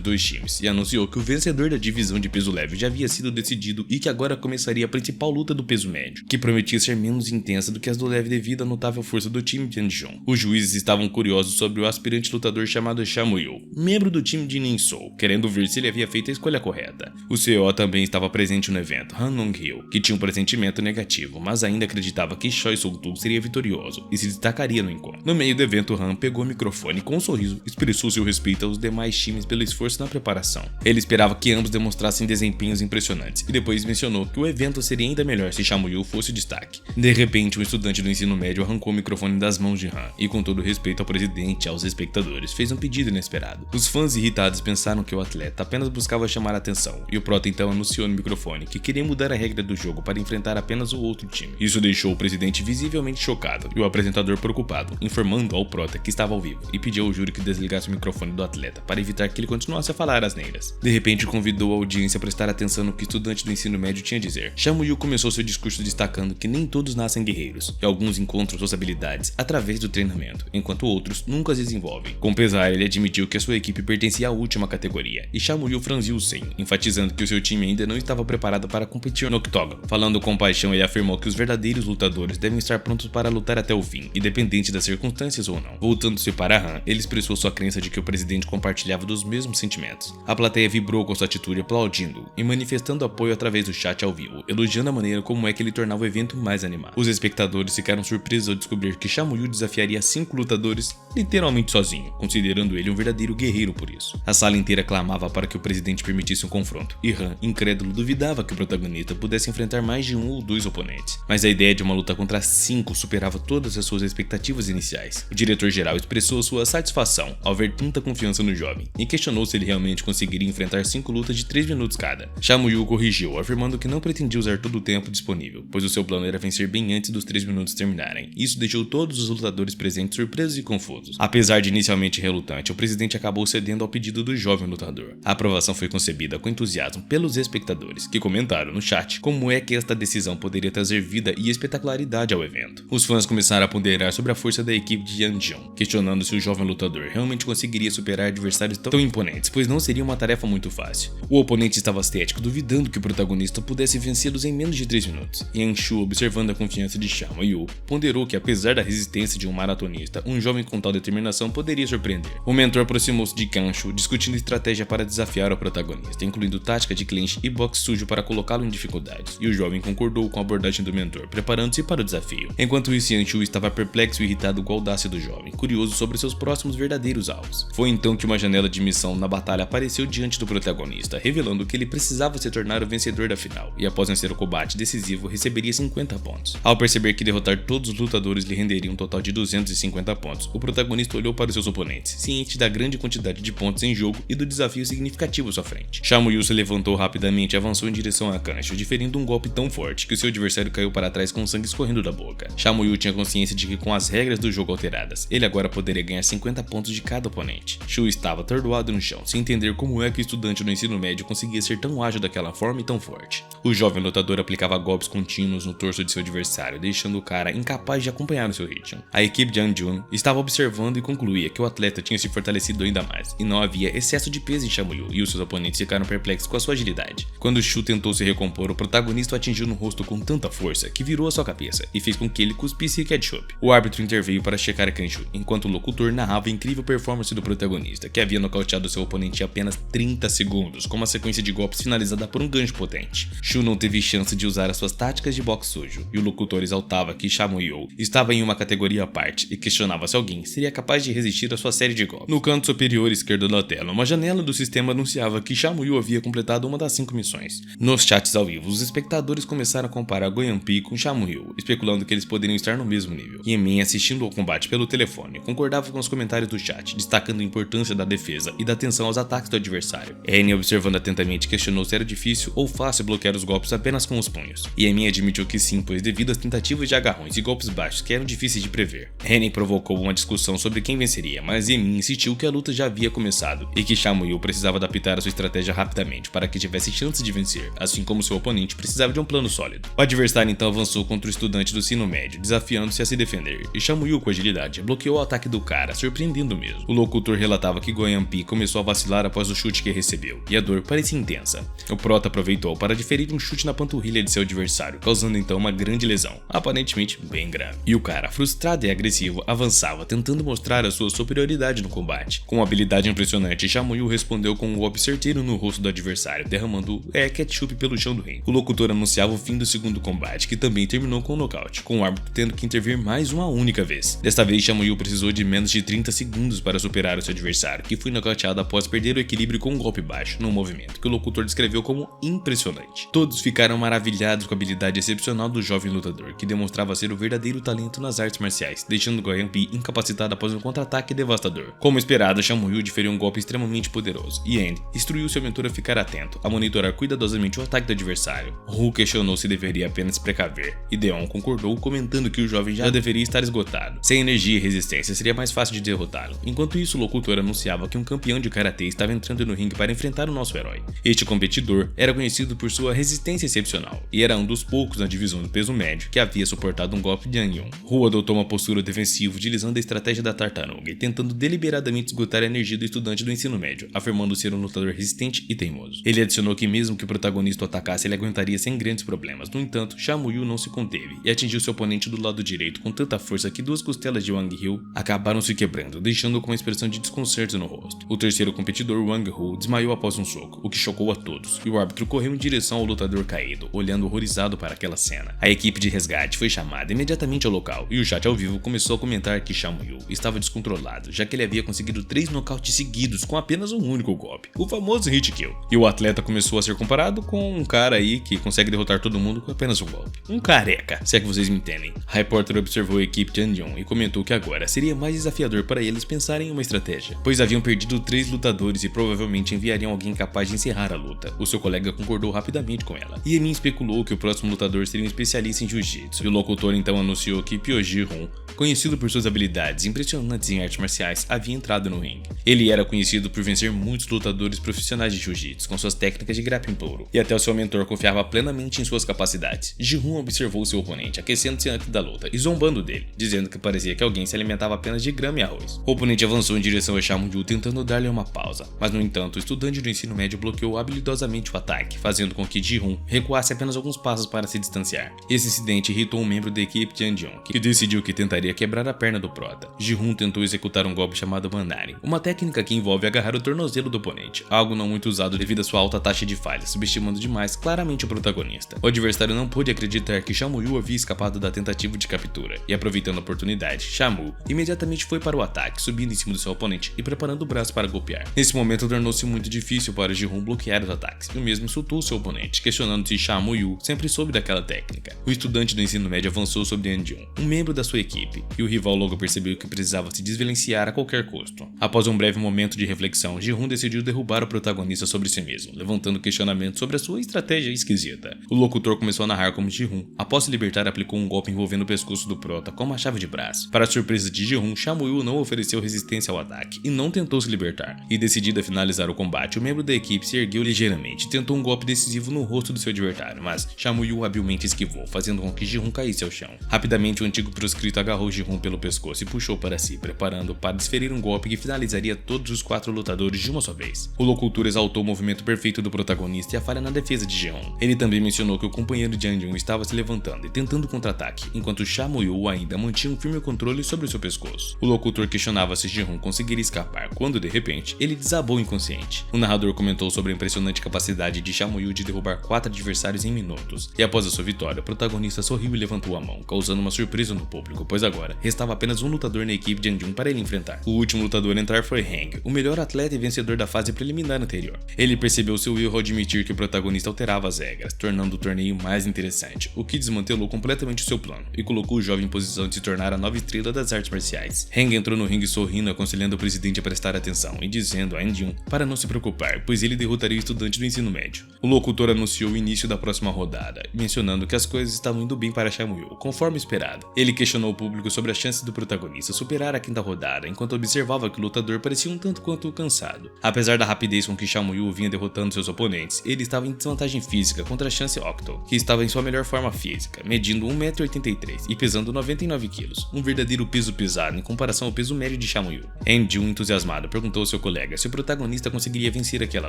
A: dois times e anunciou que o vencedor da divisão de peso leve já havia sido decidido e que agora começaria a principal luta do peso médio, que prometia ser menos intensa do que as do leve devido à notável força do time de Anjun. Os juízes estavam curiosos sobre o aspirante lutador chamado Cha Mo-yu, membro do time de Ninsou, querendo ver se ele havia feito a escolha correta. O CEO também estava presente no evento, Han Nong-hil, que tinha um pressentimento negativo, mas ainda acreditava que Choi Sol-tu seria vitorioso e se destacaria no encontro. No meio do evento, Han pegou o microfone e com um sorriso expressou seu respeito aos demais times pelo esforço na preparação. Ele esperava que ambos demonstrassem desempenhos impressionantes e depois mencionou que o evento seria ainda melhor se Cha Mo-yu fosse o destaque. De repente, um estudante do ensino médio arrancou o microfone das mãos de Han e, com todo respeito ao presidente e aos espectadores, fez um pedido inesperado. Os fãs irritados pensaram que o atleta apenas buscava chamar a atenção e o prota então anunciou no microfone que queria mudar a regra do jogo para enfrentar apenas o outro time. Isso deixou o presidente visivelmente chocado e o apresentador preocupado, informando ao prota que estava ao vivo e pediu ao júri que desligasse o microfone do atleta para evitar que ele continuasse a falar asneiras. De repente, convidou a audiência a prestar atenção no que o estudante do ensino médio tinha a dizer. Cha Mo-yu começou seu discurso destacando que nem todos nascem guerreiros e alguns encontram suas habilidades através do treinamento, enquanto outros nunca as desenvolvem. Com pesar, ele admitiu que a sua equipe pertencia à última categoria e Cha Mo-yu franziu o senho, enfatizando que o seu time ainda não estava preparado para competir no octógono. Falando com paixão, ele afirmou que os verdadeiros lutadores devem estar prontos para lutar até o fim, independente das circunstâncias ou não. Voltando-se para Han, ele expressou sua crença de que o presidente compartilhava dos mesmos sentimentos. A plateia vibrou com sua atitude, aplaudindo e manifestando apoio através do chat ao vivo, elogiando a maneira como é que ele tornava o evento mais animado. Os espectadores ficaram surpresos ao descobrir que Cha Mo-yu desafiaria 5 lutadores literalmente sozinho, considerando ele um verdadeiro guerreiro por isso. A sala inteira clamava para que o presidente permitisse um confronto, e Han, incrédulo, duvidava que o protagonista pudesse enfrentar mais de 1 ou 2 oponentes. Mas a ideia de uma luta contra 5 superava todas as suas expectativas iniciais. O diretor-geral expressou sua satisfação ao ver tanta confiança no jovem e questionou se ele realmente conseguiria enfrentar 5 lutas de 3 minutos cada. Cha Mo-yu corrigiu, afirmando que não pretendia usar todo o tempo disponível, pois o seu plano era vencer bem antes dos 3 minutos terminarem. Isso deixou todos os lutadores presentes surpresos e confusos. Apesar de inicialmente relutante, o presidente acabou cedendo ao pedido do jovem lutador. A aprovação foi concebida com entusiasmo pelos espectadores, que comentaram no chat como é que esta decisão poderia trazer vida e espetacularidade ao evento. Os fãs começaram a ponderar sobre a força da equipe de Anjun, questionando se o jovem lutador realmente conseguiria superar adversários tão imponentes, pois não seria uma tarefa muito fácil. O oponente estava cético, duvidando que o protagonista pudesse vencê-los em menos de 3 minutos, e Anshu, observando a confiança de Cha Mo-yu, ponderou que apesar da resistência de um maratonista, um jovem com tal determinação poderia surpreender. O mentor aproximou-se de Anshu, discutindo estratégia para desafiar o protagonista, incluindo tática de clinch e boxe sujo para colocá-lo em dificuldades, e o jovem concordou com a abordagem do mentor, preparando-se para o desafio. Enquanto isso, Anshu estava perplexo e irritado com a audácia do jovem, curioso sobre seus próximos verdadeiros alvos. Foi então que uma janela de missão na batalha apareceu diante do protagonista, revelando que ele precisava se tornar o vencedor da final, e após vencer o combate decisivo receberia 50 pontos. Ao perceber que derrotar todos os lutadores lhe renderia um total de 250 pontos, o protagonista olhou para os seus oponentes, ciente da grande quantidade de pontos em jogo e do desafio significativo à sua frente. Shamui se levantou rapidamente e avançou em direção a Kancho, diferindo um golpe tão forte que o seu adversário caiu para trás com sangue escorrendo da boca. Shamui tinha consciência de que com as regras do jogo alteradas, ele agora poderia ganhar 50 pontos de cada oponente. Shu estava atordoado no chão, sem entender como é que o estudante do ensino médio conseguia ser tão ágil daquela forma e tão forte. O jovem lutador aplicava golpes contínuos no torso de seu adversário, deixando o cara incapaz de acompanhar o seu ritmo. A equipe de Anjun estava observando e concluía que o atleta tinha se fortalecido ainda mais, e não havia excesso de peso em Shamui, e os seus oponentes ficaram perplexos com a sua agilidade. Quando Shu tentou se recompor, o protagonista o atingiu no rosto com tanta força que virou a sua cabeça e fez com que ele cuspisse ketchup. O árbitro interveio para checar Kancho, enquanto o locutor narrava a incrível performance do protagonista, que havia nocauteado seu oponente em apenas 30 segundos, com uma sequência de golpes finalizada por um gancho potente. Shu não teve chance de usar as suas táticas de boxe sujo, e o locutor exaltava que Shamui estava em uma categoria à parte e questionava se alguém seria capaz de resistir à sua série de golpes. No canto superior esquerdo da tela, uma janela do sistema anunciava que Shamui havia completado uma das 5 missões. Nos chats ao vivo, os espectadores começaram a comparar Goyan Pi com Shamui, especulando que eles poderiam estar no mesmo nível. Yemin, assistindo ao combate pelo telefone, concordava com os comentários do chat, destacando a importância da defesa e da atenção aos ataques do adversário. Ren, observando atentamente, questionou se era difícil ou fácil bloquear os golpes apenas com os punhos. Yemin admitiu que sim, pois devido às tentativas de agarrões e golpes baixos que eram difíceis de prever. Ren provocou uma discussão sobre quem venceria, mas Yemin insistiu que a luta já havia começado e que Shamui precisava adaptar a sua estratégia rapidamente para que tivesse chances de vencer, assim como seu oponente precisava de um plano sólido. O adversário então avançou contra o estudante do ensino médio, desafiando-se a se defender, e Shamui, com agilidade, bloqueou o ataque do cara, surpreendendo mesmo. O locutor relatava que Goyan Pi começou a vacilar após o chute que recebeu, e a dor parecia intensa. O prota aproveitou para diferir um chute na panturrilha de seu adversário, causando então uma grande lesão, aparentemente bem grave. E o cara, frustrado e agressivo, avançava, tentando mostrar a sua superioridade no combate. Com uma habilidade impressionante, Shamui respondeu com um golpe certeiro no rosto do adversário, derramando ketchup pelo chão do ringue. O locutor anunciava o fim do segundo combate, que também terminou com um nocaute, com o árbitro tendo que intervir mais uma única vez. Desta vez, Shamui precisou de menos de 30 segundos para superar o seu adversário, que foi nocauteado após perder o equilíbrio com um golpe baixo, num movimento que o locutor descreveu como impressionante. Todos ficaram maravilhados com a habilidade excepcional do jovem lutador, que demonstrava ser o verdadeiro talento nas artes marciais, deixando Goyan Pi incapacitado após um contra-ataque devastador. Como esperado, Shamui diferiu um golpe extremamente poderoso, e Andy instruiu seu mentor a ficar atento, a monitorar cuidadosamente o ataque do adversário. Ru questionou se deveria apenas se precaver, e Deon concordou, comentando que o jovem já deveria estar esgotado. Sem energia e resistência, seria mais fácil de derrotá-lo. Enquanto isso, o locutor anunciava que um campeão de karatê estava entrando no ringue para enfrentar o nosso herói. Este competidor era conhecido por sua resistência excepcional, e era um dos poucos na divisão do peso médio que havia suportado um golpe de Anyun. Ru adotou uma postura defensiva, utilizando a estratégia da tartaruga e tentando deliberadamente esgotar a energia do estudante do ensino médio, afirmando ser um lutador resistente e teimoso. Ele adicionou que mesmo que o protagonista o atacasse, ele aguentaria sem grandes problemas. No entanto, Shamui não se conteve e atingiu seu oponente do lado direito com tanta força que 2 costelas de Wang Ryu acabaram se quebrando, deixando-o com uma expressão de desconcerto no rosto. O terceiro competidor, Wang Hu, desmaiou após um soco, o que chocou a todos, e o árbitro correu em direção ao lutador caído, olhando horrorizado para aquela cena. A equipe de resgate foi chamada imediatamente ao local, e o chat ao vivo começou a comentar que Shamui estava descontrolado, já que ele havia conseguido 3 nocautes seguidos com apenas um único golpe, o famoso hit kill. E o atleta começou a ser comparado com um cara aí que consegue derrotar todo mundo com apenas um golpe. Um careca, se é que vocês me entendem. A repórter observou a equipe de Anjun e comentou que agora seria mais desafiador para eles pensarem em uma estratégia, pois haviam perdido 3 lutadores e provavelmente enviariam alguém capaz de encerrar a luta. O seu colega concordou rapidamente com ela. Yemin especulou que o próximo lutador seria um especialista em jiu-jitsu, e o locutor então anunciou que Pyoji Hun, conhecido por suas habilidades impressionantes em artes marciais, havia entrado no ringue. Ele era conhecido por vencer muitos lutadores profissionais de jiu-jitsu com suas técnicas de grappling puro, e até o seu mentor confiava plenamente em suas capacidades. Ji-Hun observou seu oponente, aquecendo-se antes da luta e zombando dele, dizendo que parecia que alguém se alimentava apenas de grama e arroz. O oponente avançou em direção a Shamui, tentando dar-lhe uma pausa, mas no entanto, o estudante do ensino médio bloqueou habilidosamente o ataque, fazendo com que Ji-Hun recuasse apenas alguns passos para se distanciar. Esse incidente irritou um membro da equipe de Anjun, que decidiu que tentaria poderia quebrar a perna do prota. Ji-hoon tentou executar um golpe chamado Manari, uma técnica que envolve agarrar o tornozelo do oponente, algo não muito usado devido à sua alta taxa de falhas, subestimando demais claramente o protagonista. O adversário não pôde acreditar que Shamu-Yu havia escapado da tentativa de captura, e aproveitando a oportunidade, Shamu imediatamente foi para o ataque, subindo em cima do seu oponente e preparando o braço para golpear. Nesse momento tornou-se muito difícil para Ji-hoon bloquear os ataques, e o mesmo insultou seu oponente, questionando se Shamu-Yu sempre soube daquela técnica. O estudante do ensino médio avançou sobre An-jun, um membro da sua equipe, e o rival logo percebeu que precisava se desvencilhar a qualquer custo. Após um breve momento de reflexão, Ji-hoon decidiu derrubar o protagonista sobre si mesmo, levantando questionamentos sobre a sua estratégia esquisita. O locutor começou a narrar como Ji-hoon, após se libertar, aplicou um golpe envolvendo o pescoço do prota com uma chave de braço. Para a surpresa de Ji-hoon, Shamu-Yu não ofereceu resistência ao ataque e não tentou se libertar. E decidido a finalizar o combate, o membro da equipe se ergueu ligeiramente e tentou um golpe decisivo no rosto do seu adversário, mas Shamu-Yu habilmente esquivou, fazendo com que Ji-hoon caísse ao chão. Rapidamente, o antigo proscrito agarrou Ji-hoon pelo pescoço e puxou para si, preparando para desferir um golpe que finalizaria todos os 4 lutadores de uma só vez. O locutor exaltou o movimento perfeito do protagonista e a falha na defesa de Ji-hoon. Ele também mencionou que o companheiro de An-jun estava se levantando e tentando contra-ataque, enquanto Shamu-Yu ainda mantinha um firme controle sobre o seu pescoço. O locutor questionava se Ji-hoon conseguiria escapar, quando de repente, ele desabou inconsciente. O narrador comentou sobre a impressionante capacidade de Shamu-Yu de derrubar 4 adversários em minutos, e após a sua vitória, o protagonista sorriu e levantou a mão, causando uma surpresa no público, pois agora restava apenas um lutador na equipe de An-jun para ele enfrentar. O último lutador a entrar foi Hang, o melhor atleta e vencedor da fase preliminar anterior. Ele percebeu seu erro ao admitir que o protagonista alterava as regras, tornando o torneio mais interessante, o que desmantelou completamente o seu plano e colocou o jovem em posição de se tornar a nova estrela das artes marciais. Hang entrou no ringue sorrindo, aconselhando o presidente a prestar atenção e dizendo a An-jun para não se preocupar, pois ele derrotaria o estudante do ensino médio. O locutor anunciou o início da próxima rodada, mencionando que as coisas estavam indo bem para Shamu-Yu, conforme esperado. Ele questionou o público sobre as chances do protagonista superar a 5ª rodada, enquanto observava que o lutador parecia um tanto quanto cansado. Apesar da rapidez com que Shamu-Yu vinha derrotando seus oponentes, ele estava em desvantagem física contra Chance Octo, que estava em sua melhor forma física, medindo 1,83 m e pesando 99 kg, um verdadeiro peso pesado em comparação ao peso médio de Shamu-Yu. An-jun, entusiasmado, perguntou ao seu colega se o protagonista conseguiria vencer aquela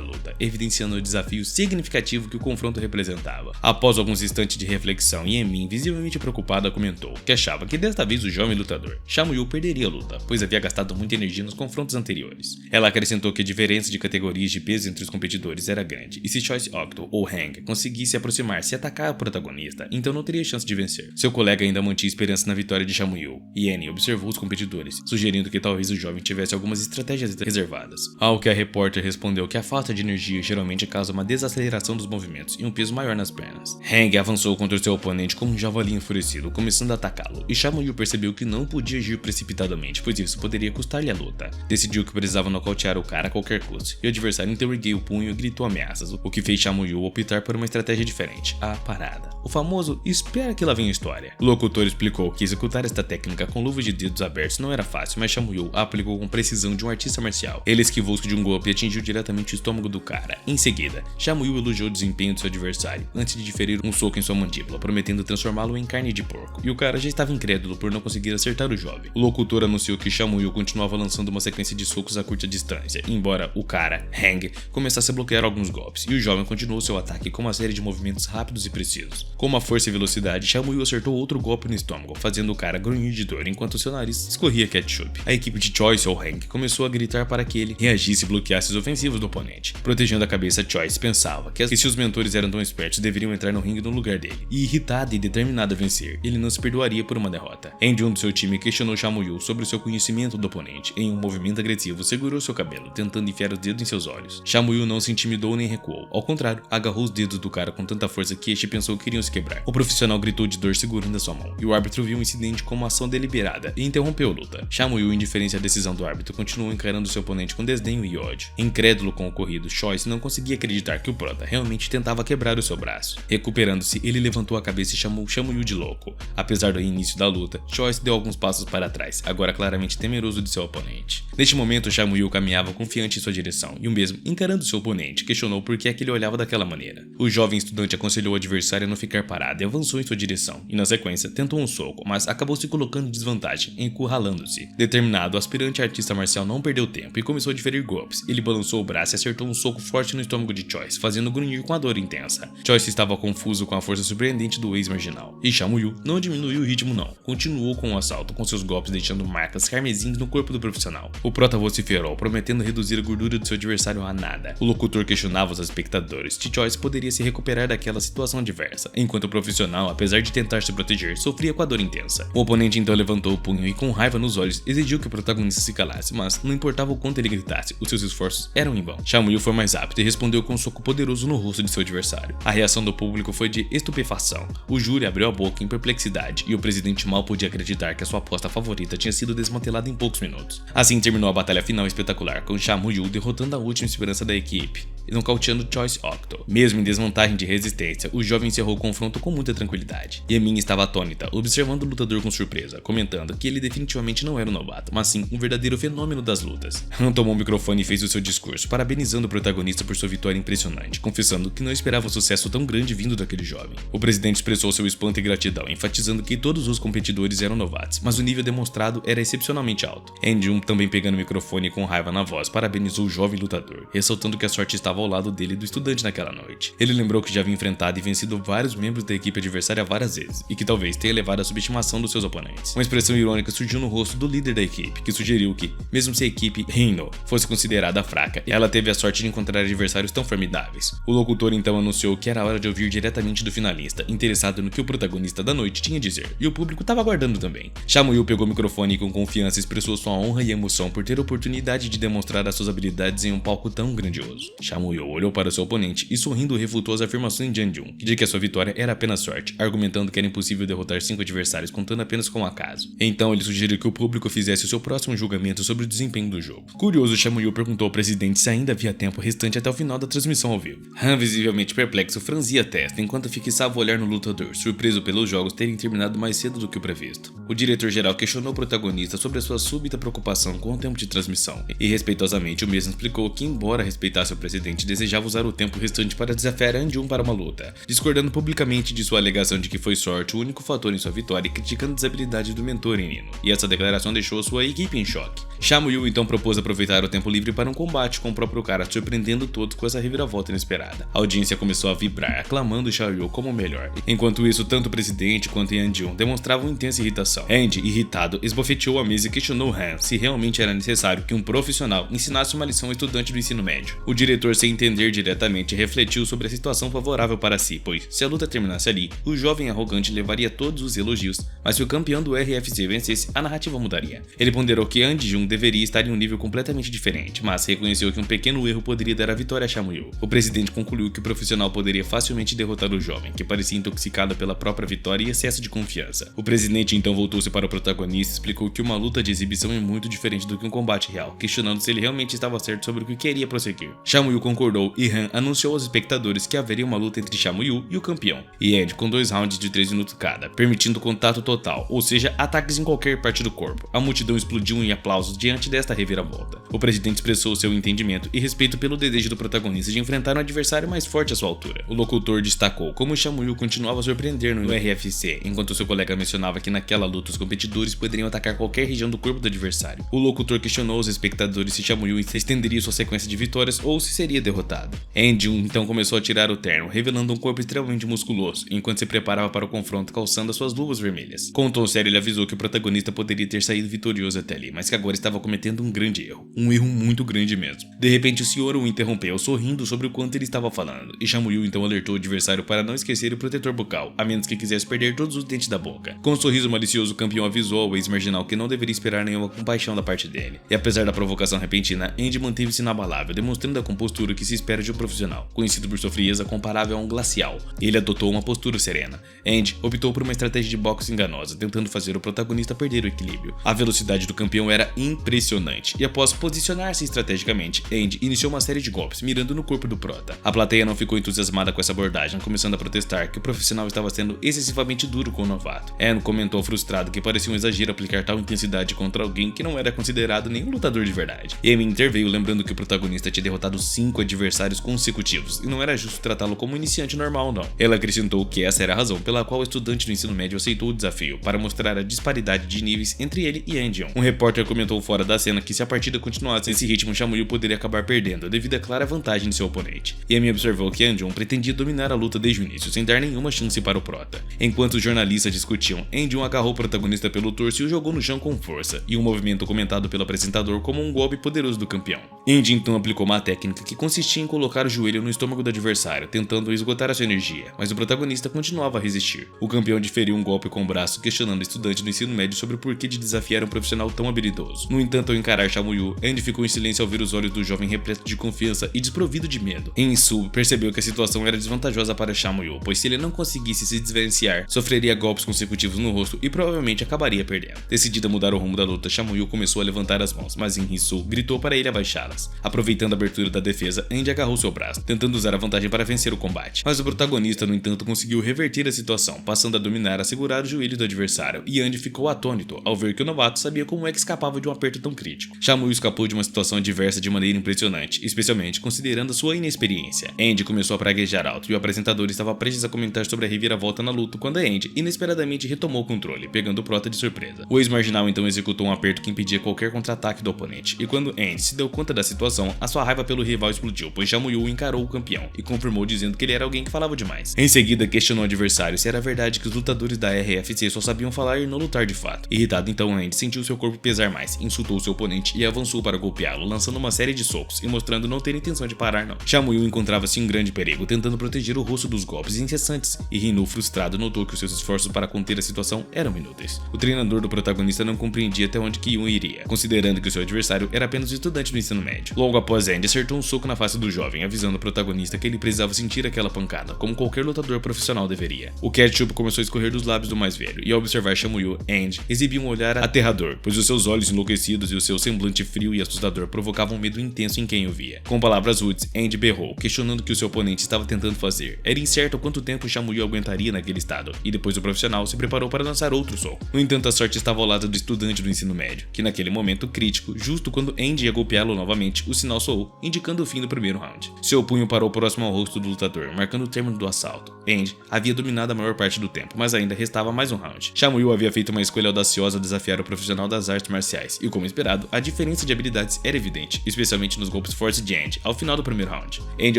A: luta, evidenciando o desafio significativo que o confronto representava. Após alguns instantes de reflexão, Yemin, visivelmente preocupada, comentou que achava que desta vez o jovem lutador Shamu-Yu perderia a luta, pois havia gastado muita energia nos confrontos anteriores. Ela acrescentou que a diferença de categorias de peso entre os competidores era grande, e se Chance Octo ou Hang conseguisse aproximar-se e atacar o protagonista, então não teria chance de vencer. Seu colega ainda mantinha esperança na vitória de Shamu-Yu, e Annie observou os competidores, sugerindo que talvez o jovem tivesse algumas estratégias reservadas. Ao que a repórter respondeu que a falta de energia geralmente causa uma desaceleração dos movimentos e um peso maior nas pernas. Hang avançou contra seu oponente como um javali enfurecido, começando a atacá-lo, e Shamu-Yu percebeu que não podia agir precipitadamente, pois isso poderia custar-lhe a luta. Decidiu que precisava nocautear o cara a qualquer custo, e o adversário interrogueu o punho e gritou ameaças, o que fez Shamu-Yu optar por uma estratégia diferente, a parada. O famoso espera que lá venha a história. O locutor explicou que executar esta técnica com luvas de dedos abertos não era fácil, mas Shamu-Yu a aplicou com precisão de um artista marcial. Ele esquivou-se de um golpe e atingiu diretamente o estômago do cara. Em seguida, Shamu-Yu elogiou o desempenho do seu adversário, antes de ferir um soco em sua mandíbula, prometendo transformá-lo em carne de porco. E o cara já estava incrédulo por não conseguir acertar o jovem. O locutor anunciou que Shamu-Yu continuava lançando uma sequência de socos a curta distância, embora o cara, Hang, começasse a bloquear alguns golpes, e o jovem continuou seu ataque com uma série de movimentos rápidos e precisos. Com uma força e velocidade, Shamu-Yu acertou outro golpe no estômago, fazendo o cara grunhir de dor enquanto seu nariz escorria ketchup. A equipe de Choice ou Hang começou a gritar para que ele reagisse e bloqueasse os ofensivos do oponente. Protegendo a cabeça, Choice pensava que se os mentores eram tão espertos, deveriam entrar no ringue no lugar dele. E irritado e determinado a vencer, ele não se perdoaria por uma derrota. An-jun do seu time questionou Shamu-Yu sobre o seu conhecimento do oponente. Em um movimento agressivo, segurou seu cabelo, tentando enfiar os dedos em seus olhos. Shamu-Yu não se intimidou nem recuou. Ao contrário, agarrou os dedos do cara com tanta força que este pensou que iriam se quebrar. O profissional gritou de dor segurando a sua mão, e o árbitro viu o incidente como uma ação deliberada e interrompeu a luta. Shamu-Yu, indiferente à decisão do árbitro, continuou encarando seu oponente com desdenho e ódio. Incrédulo com o ocorrido, Choice não conseguia acreditar que o prota realmente tentava quebrar o seu braço. Recuperando-se, ele levantou a cabeça e chamou Shamu-Yu de louco. Apesar do início da luta, Choice deu alguns passos para trás, agora claramente temeroso de seu oponente. Neste momento, Shamu-Yu caminhava confiante em sua direção, e o mesmo, encarando seu oponente, questionou por que é que ele olhava daquela maneira. O jovem estudante aconselhou o adversário a não ficar parado e avançou em sua direção, e na sequência tentou um soco, mas acabou se colocando em desvantagem, encurralando-se. Determinado, o aspirante artista marcial não perdeu tempo e começou a diferir golpes. Ele balançou o braço e acertou um soco forte no estômago de Choice, fazendo grunhir com a dor intensa. Choice estava confuso com a força surpreendente do ex-marginal, e Shamu-Yu não diminuiu o ritmo não, continuou continuou com o assalto, com seus golpes deixando marcas carmesins no corpo do profissional. O prota vociferou, prometendo reduzir a gordura do seu adversário a nada. O locutor questionava os espectadores se Choice poderia se recuperar daquela situação adversa, enquanto o profissional, apesar de tentar se proteger, sofria com a dor intensa. O oponente então levantou o punho e, com raiva nos olhos, exigiu que o protagonista se calasse, mas não importava o quanto ele gritasse, os seus esforços eram em vão. Shamui foi mais rápido e respondeu com um soco poderoso no rosto de seu adversário. A reação do público foi de estupefação. O júri abriu a boca em perplexidade e o presidente mal podia acreditar que a sua aposta favorita tinha sido desmantelada em poucos minutos. Assim terminou a batalha final espetacular, com Shamui derrotando a última esperança da equipe e nocauteando Choice Octo. Mesmo em desvantagem de resistência, o jovem encerrou o confronto com muita tranquilidade. Yamin estava atônita, observando o lutador com surpresa, comentando que ele definitivamente não era um novato, mas sim um verdadeiro fenômeno das lutas. Han tomou o microfone e fez o seu discurso, parabenizando o protagonista por sua vitória impressionante, confessando que não esperava um sucesso tão grande vindo daquele jovem. O presidente expressou seu espanto e gratidão, enfatizando que todos os competidores eram novatos, mas o nível demonstrado era excepcionalmente alto. Jun, também pegando o microfone com raiva na voz, parabenizou o jovem lutador, ressaltando que a sorte estava ao lado dele e do estudante naquela noite. Ele lembrou que já havia enfrentado e vencido vários membros da equipe adversária várias vezes, e que talvez tenha levado à subestimação dos seus oponentes. Uma expressão irônica surgiu no rosto do líder da equipe, que sugeriu que, mesmo se a equipe Reino fosse considerada fraca, ela teve a sorte de encontrar adversários tão formidáveis. O locutor então anunciou que era hora de ouvir diretamente do finalista, interessado no que o protagonista da noite tinha a dizer, e o público estava aguardando também. Shamui pegou o microfone e com confiança expressou sua honra e emoção por ter a oportunidade de demonstrar as suas habilidades em um palco tão grandioso. Shamui olhou para seu oponente e sorrindo refutou as afirmações de Jun, de que a sua vitória era apenas sorte, argumentando que era impossível derrotar 5 adversários contando apenas com o acaso. Então ele sugeriu que o público fizesse o seu próximo julgamento sobre o desempenho do jogo. Curioso, Shamui perguntou ao presidente se ainda havia tempo restante até o final da transmissão ao vivo. Han, visivelmente perplexo, franzia a testa enquanto fixava o olhar no lutador, surpreso pelos jogos terem terminado mais cedo do que o previsto. O diretor-geral questionou o protagonista sobre a sua súbita preocupação com o tempo de transmissão, e respeitosamente o mesmo explicou que, embora respeitasse o presidente, desejava usar o tempo restante para desafiar Jun para uma luta, discordando publicamente de sua alegação de que foi sorte o único fator em sua vitória e criticando a desabilidade do mentor Nino, e essa declaração deixou sua equipe em choque. Shamui então propôs aproveitar o tempo livre para um combate com o próprio cara, surpreendendo todos com essa reviravolta inesperada. A audiência começou a vibrar, aclamando Shamui como o melhor. Enquanto isso, tanto o presidente quanto Jun demonstravam intensa irritação. Andy, irritado, esbofeteou a mesa e questionou Han se realmente era necessário que um profissional ensinasse uma lição ao estudante do ensino médio. O diretor, sem entender diretamente, refletiu sobre a situação favorável para si, pois, se a luta terminasse ali, o jovem arrogante levaria todos os elogios, mas se o campeão do RFC vencesse, a narrativa mudaria. Ele ponderou que Jun deveria estar em um nível completamente diferente, mas reconheceu que um pequeno erro poderia dar a vitória a Shamui. O presidente concluiu que o profissional poderia facilmente derrotar o jovem, que parecia intoxicado pela própria vitória e excesso de confiança. O presidente então voltou-se para o protagonista e explicou que uma luta de exibição é muito diferente do que um combate real, questionando se ele realmente estava certo sobre o que queria prosseguir. Shamui concordou e Han anunciou aos espectadores que haveria uma luta entre Shamui e o campeão, e Andy com 2 rounds de 3 minutos cada, permitindo contato total, ou seja, ataques em qualquer parte do corpo. A multidão explodiu em aplausos diante desta reviravolta. O presidente expressou seu entendimento e respeito pelo desejo do protagonista de enfrentar um adversário mais forte à sua altura. O locutor destacou como Shamui continuava a surpreender no RFC, enquanto seu colega mencionava que naquela luta os competidores poderiam atacar qualquer região do corpo do adversário. O locutor questionou os espectadores se Shamui estenderia sua sequência de vitórias ou se seria derrotado. Jun então começou a tirar o terno, revelando um corpo extremamente musculoso, enquanto se preparava para o confronto calçando as suas luvas vermelhas. Com um tom sério, ele avisou que o protagonista poderia ter saído vitorioso até ali, mas que agora estava cometendo um grande erro. Um erro muito grande mesmo. De repente, o senhor o interrompeu, sorrindo sobre o quanto ele estava falando, e Shamui então alertou o adversário para não esquecer o protetor bucal, a menos que quisesse perder todos os dentes da boca. Com um sorriso malicioso, o campeão avisou ao ex-marginal que não deveria esperar nenhuma compaixão da parte dele. E apesar da provocação repentina, Andy manteve-se inabalável, demonstrando a compostura que se espera de um profissional, conhecido por sua frieza comparável a um glacial. Ele adotou uma postura serena. Andy optou por uma estratégia de boxe enganosa, tentando fazer o protagonista perder o equilíbrio. A velocidade do campeão era impressionante, e após posicionar-se estrategicamente, Andy iniciou uma série de golpes, mirando no corpo do prota. A plateia não ficou entusiasmada com essa abordagem, começando a protestar que o profissional estava sendo excessivamente duro com o novato. Anne comentou frustrado que parecia um exagero aplicar tal intensidade contra alguém que não era considerado nenhum lutador de verdade. Amy interveio lembrando que o protagonista tinha derrotado 5 5 adversários consecutivos, e não era justo tratá-lo como iniciante normal não. Ela acrescentou que essa era a razão pela qual o estudante do ensino médio aceitou o desafio, para mostrar a disparidade de níveis entre ele e An Jun. Um repórter comentou fora da cena que se a partida continuasse nesse ritmo, Chamuyu poderia acabar perdendo, devido à clara vantagem de seu oponente. E Amy observou que An Jun pretendia dominar a luta desde o início, sem dar nenhuma chance para o prota. Enquanto os jornalistas discutiam, An Jun agarrou o protagonista pelo torso e o jogou no chão com força, e um movimento comentado pelo apresentador como um golpe poderoso do campeão. Andy então aplicou uma técnica que consistia em colocar o joelho no estômago do adversário, tentando esgotar a sua energia, mas o protagonista continuava a resistir. O campeão diferiu um golpe com o braço, questionando o estudante do ensino médio sobre o porquê de desafiar um profissional tão habilidoso. No entanto, ao encarar Chamuyu, Andy ficou em silêncio ao ver os olhos do jovem repleto de confiança e desprovido de medo. Ensu percebeu que a situação era desvantajosa para Chamuyu, pois se ele não conseguisse se desvencilhar, sofreria golpes consecutivos no rosto e provavelmente acabaria perdendo. Decidida a mudar o rumo da luta, Chamuyu começou a levantar as mãos, mas Ensu gritou para ele abaixá-las. Aproveitando a abertura da defesa, Andy agarrou seu braço, tentando usar a vantagem para vencer o combate. Mas o protagonista, no entanto, conseguiu reverter a situação, passando a dominar, a segurar o joelho do adversário, e Andy ficou atônito ao ver que o novato sabia como é que escapava de um aperto tão crítico. Chamuyu escapou de uma situação adversa de maneira impressionante, especialmente considerando a sua inexperiência. Andy começou a praguejar alto e o apresentador estava prestes a comentar sobre a reviravolta na luta quando Andy inesperadamente retomou o controle, pegando o prota de surpresa. O ex-marginal então executou um aperto que impedia qualquer contra-ataque do oponente, e quando Andy se deu conta da situação, a sua raiva pelo rival explodiu, pois Chamuyu encarou o campeão e confirmou dizendo que ele era alguém que falava demais. Em seguida, questionou o adversário se era verdade que os lutadores da RFC só sabiam falar e não lutar de fato. Irritado então, Andy sentiu seu corpo pesar mais, insultou seu oponente e avançou para golpeá-lo, lançando uma série de socos e mostrando não ter intenção de parar não. Chamuyu encontrava-se em grande perigo, tentando proteger o rosto dos golpes incessantes, e Rinu, frustrado, notou que os seus esforços para conter a situação eram inúteis. O treinador do protagonista não compreendia até onde Kyun iria, considerando que o seu adversário era apenas um estudante do ensino médio. Logo após, Andy acertou um soco na face do jovem, avisando o protagonista que ele precisava sentir aquela pancada, como qualquer lutador profissional deveria. O ketchup começou a escorrer dos lábios do mais velho, e ao observar Chamuyu, Andy exibia um olhar aterrador, pois os seus olhos enlouquecidos e o seu semblante frio e assustador provocavam um medo intenso em quem o via. Com palavras rudes, Andy berrou, questionando o que o seu oponente estava tentando fazer. Era incerto quanto tempo Chamuyu aguentaria naquele estado, e depois o profissional se preparou para lançar outro soco. No entanto, a sorte estava ao lado do estudante do ensino médio, que naquele momento crítico, justo quando Andy ia golpeá-lo novamente, o sinal soou, indicando o fim do primeiro round. Seu punho parou próximo ao rosto do lutador, marcando o término do assalto. Andy havia dominado a maior parte do tempo, mas ainda restava mais um round. Chamuyu havia feito uma escolha audaciosa ao desafiar o profissional das artes marciais, e como esperado, a diferença de habilidades era evidente, especialmente nos golpes fortes de Andy, ao final do primeiro round. Andy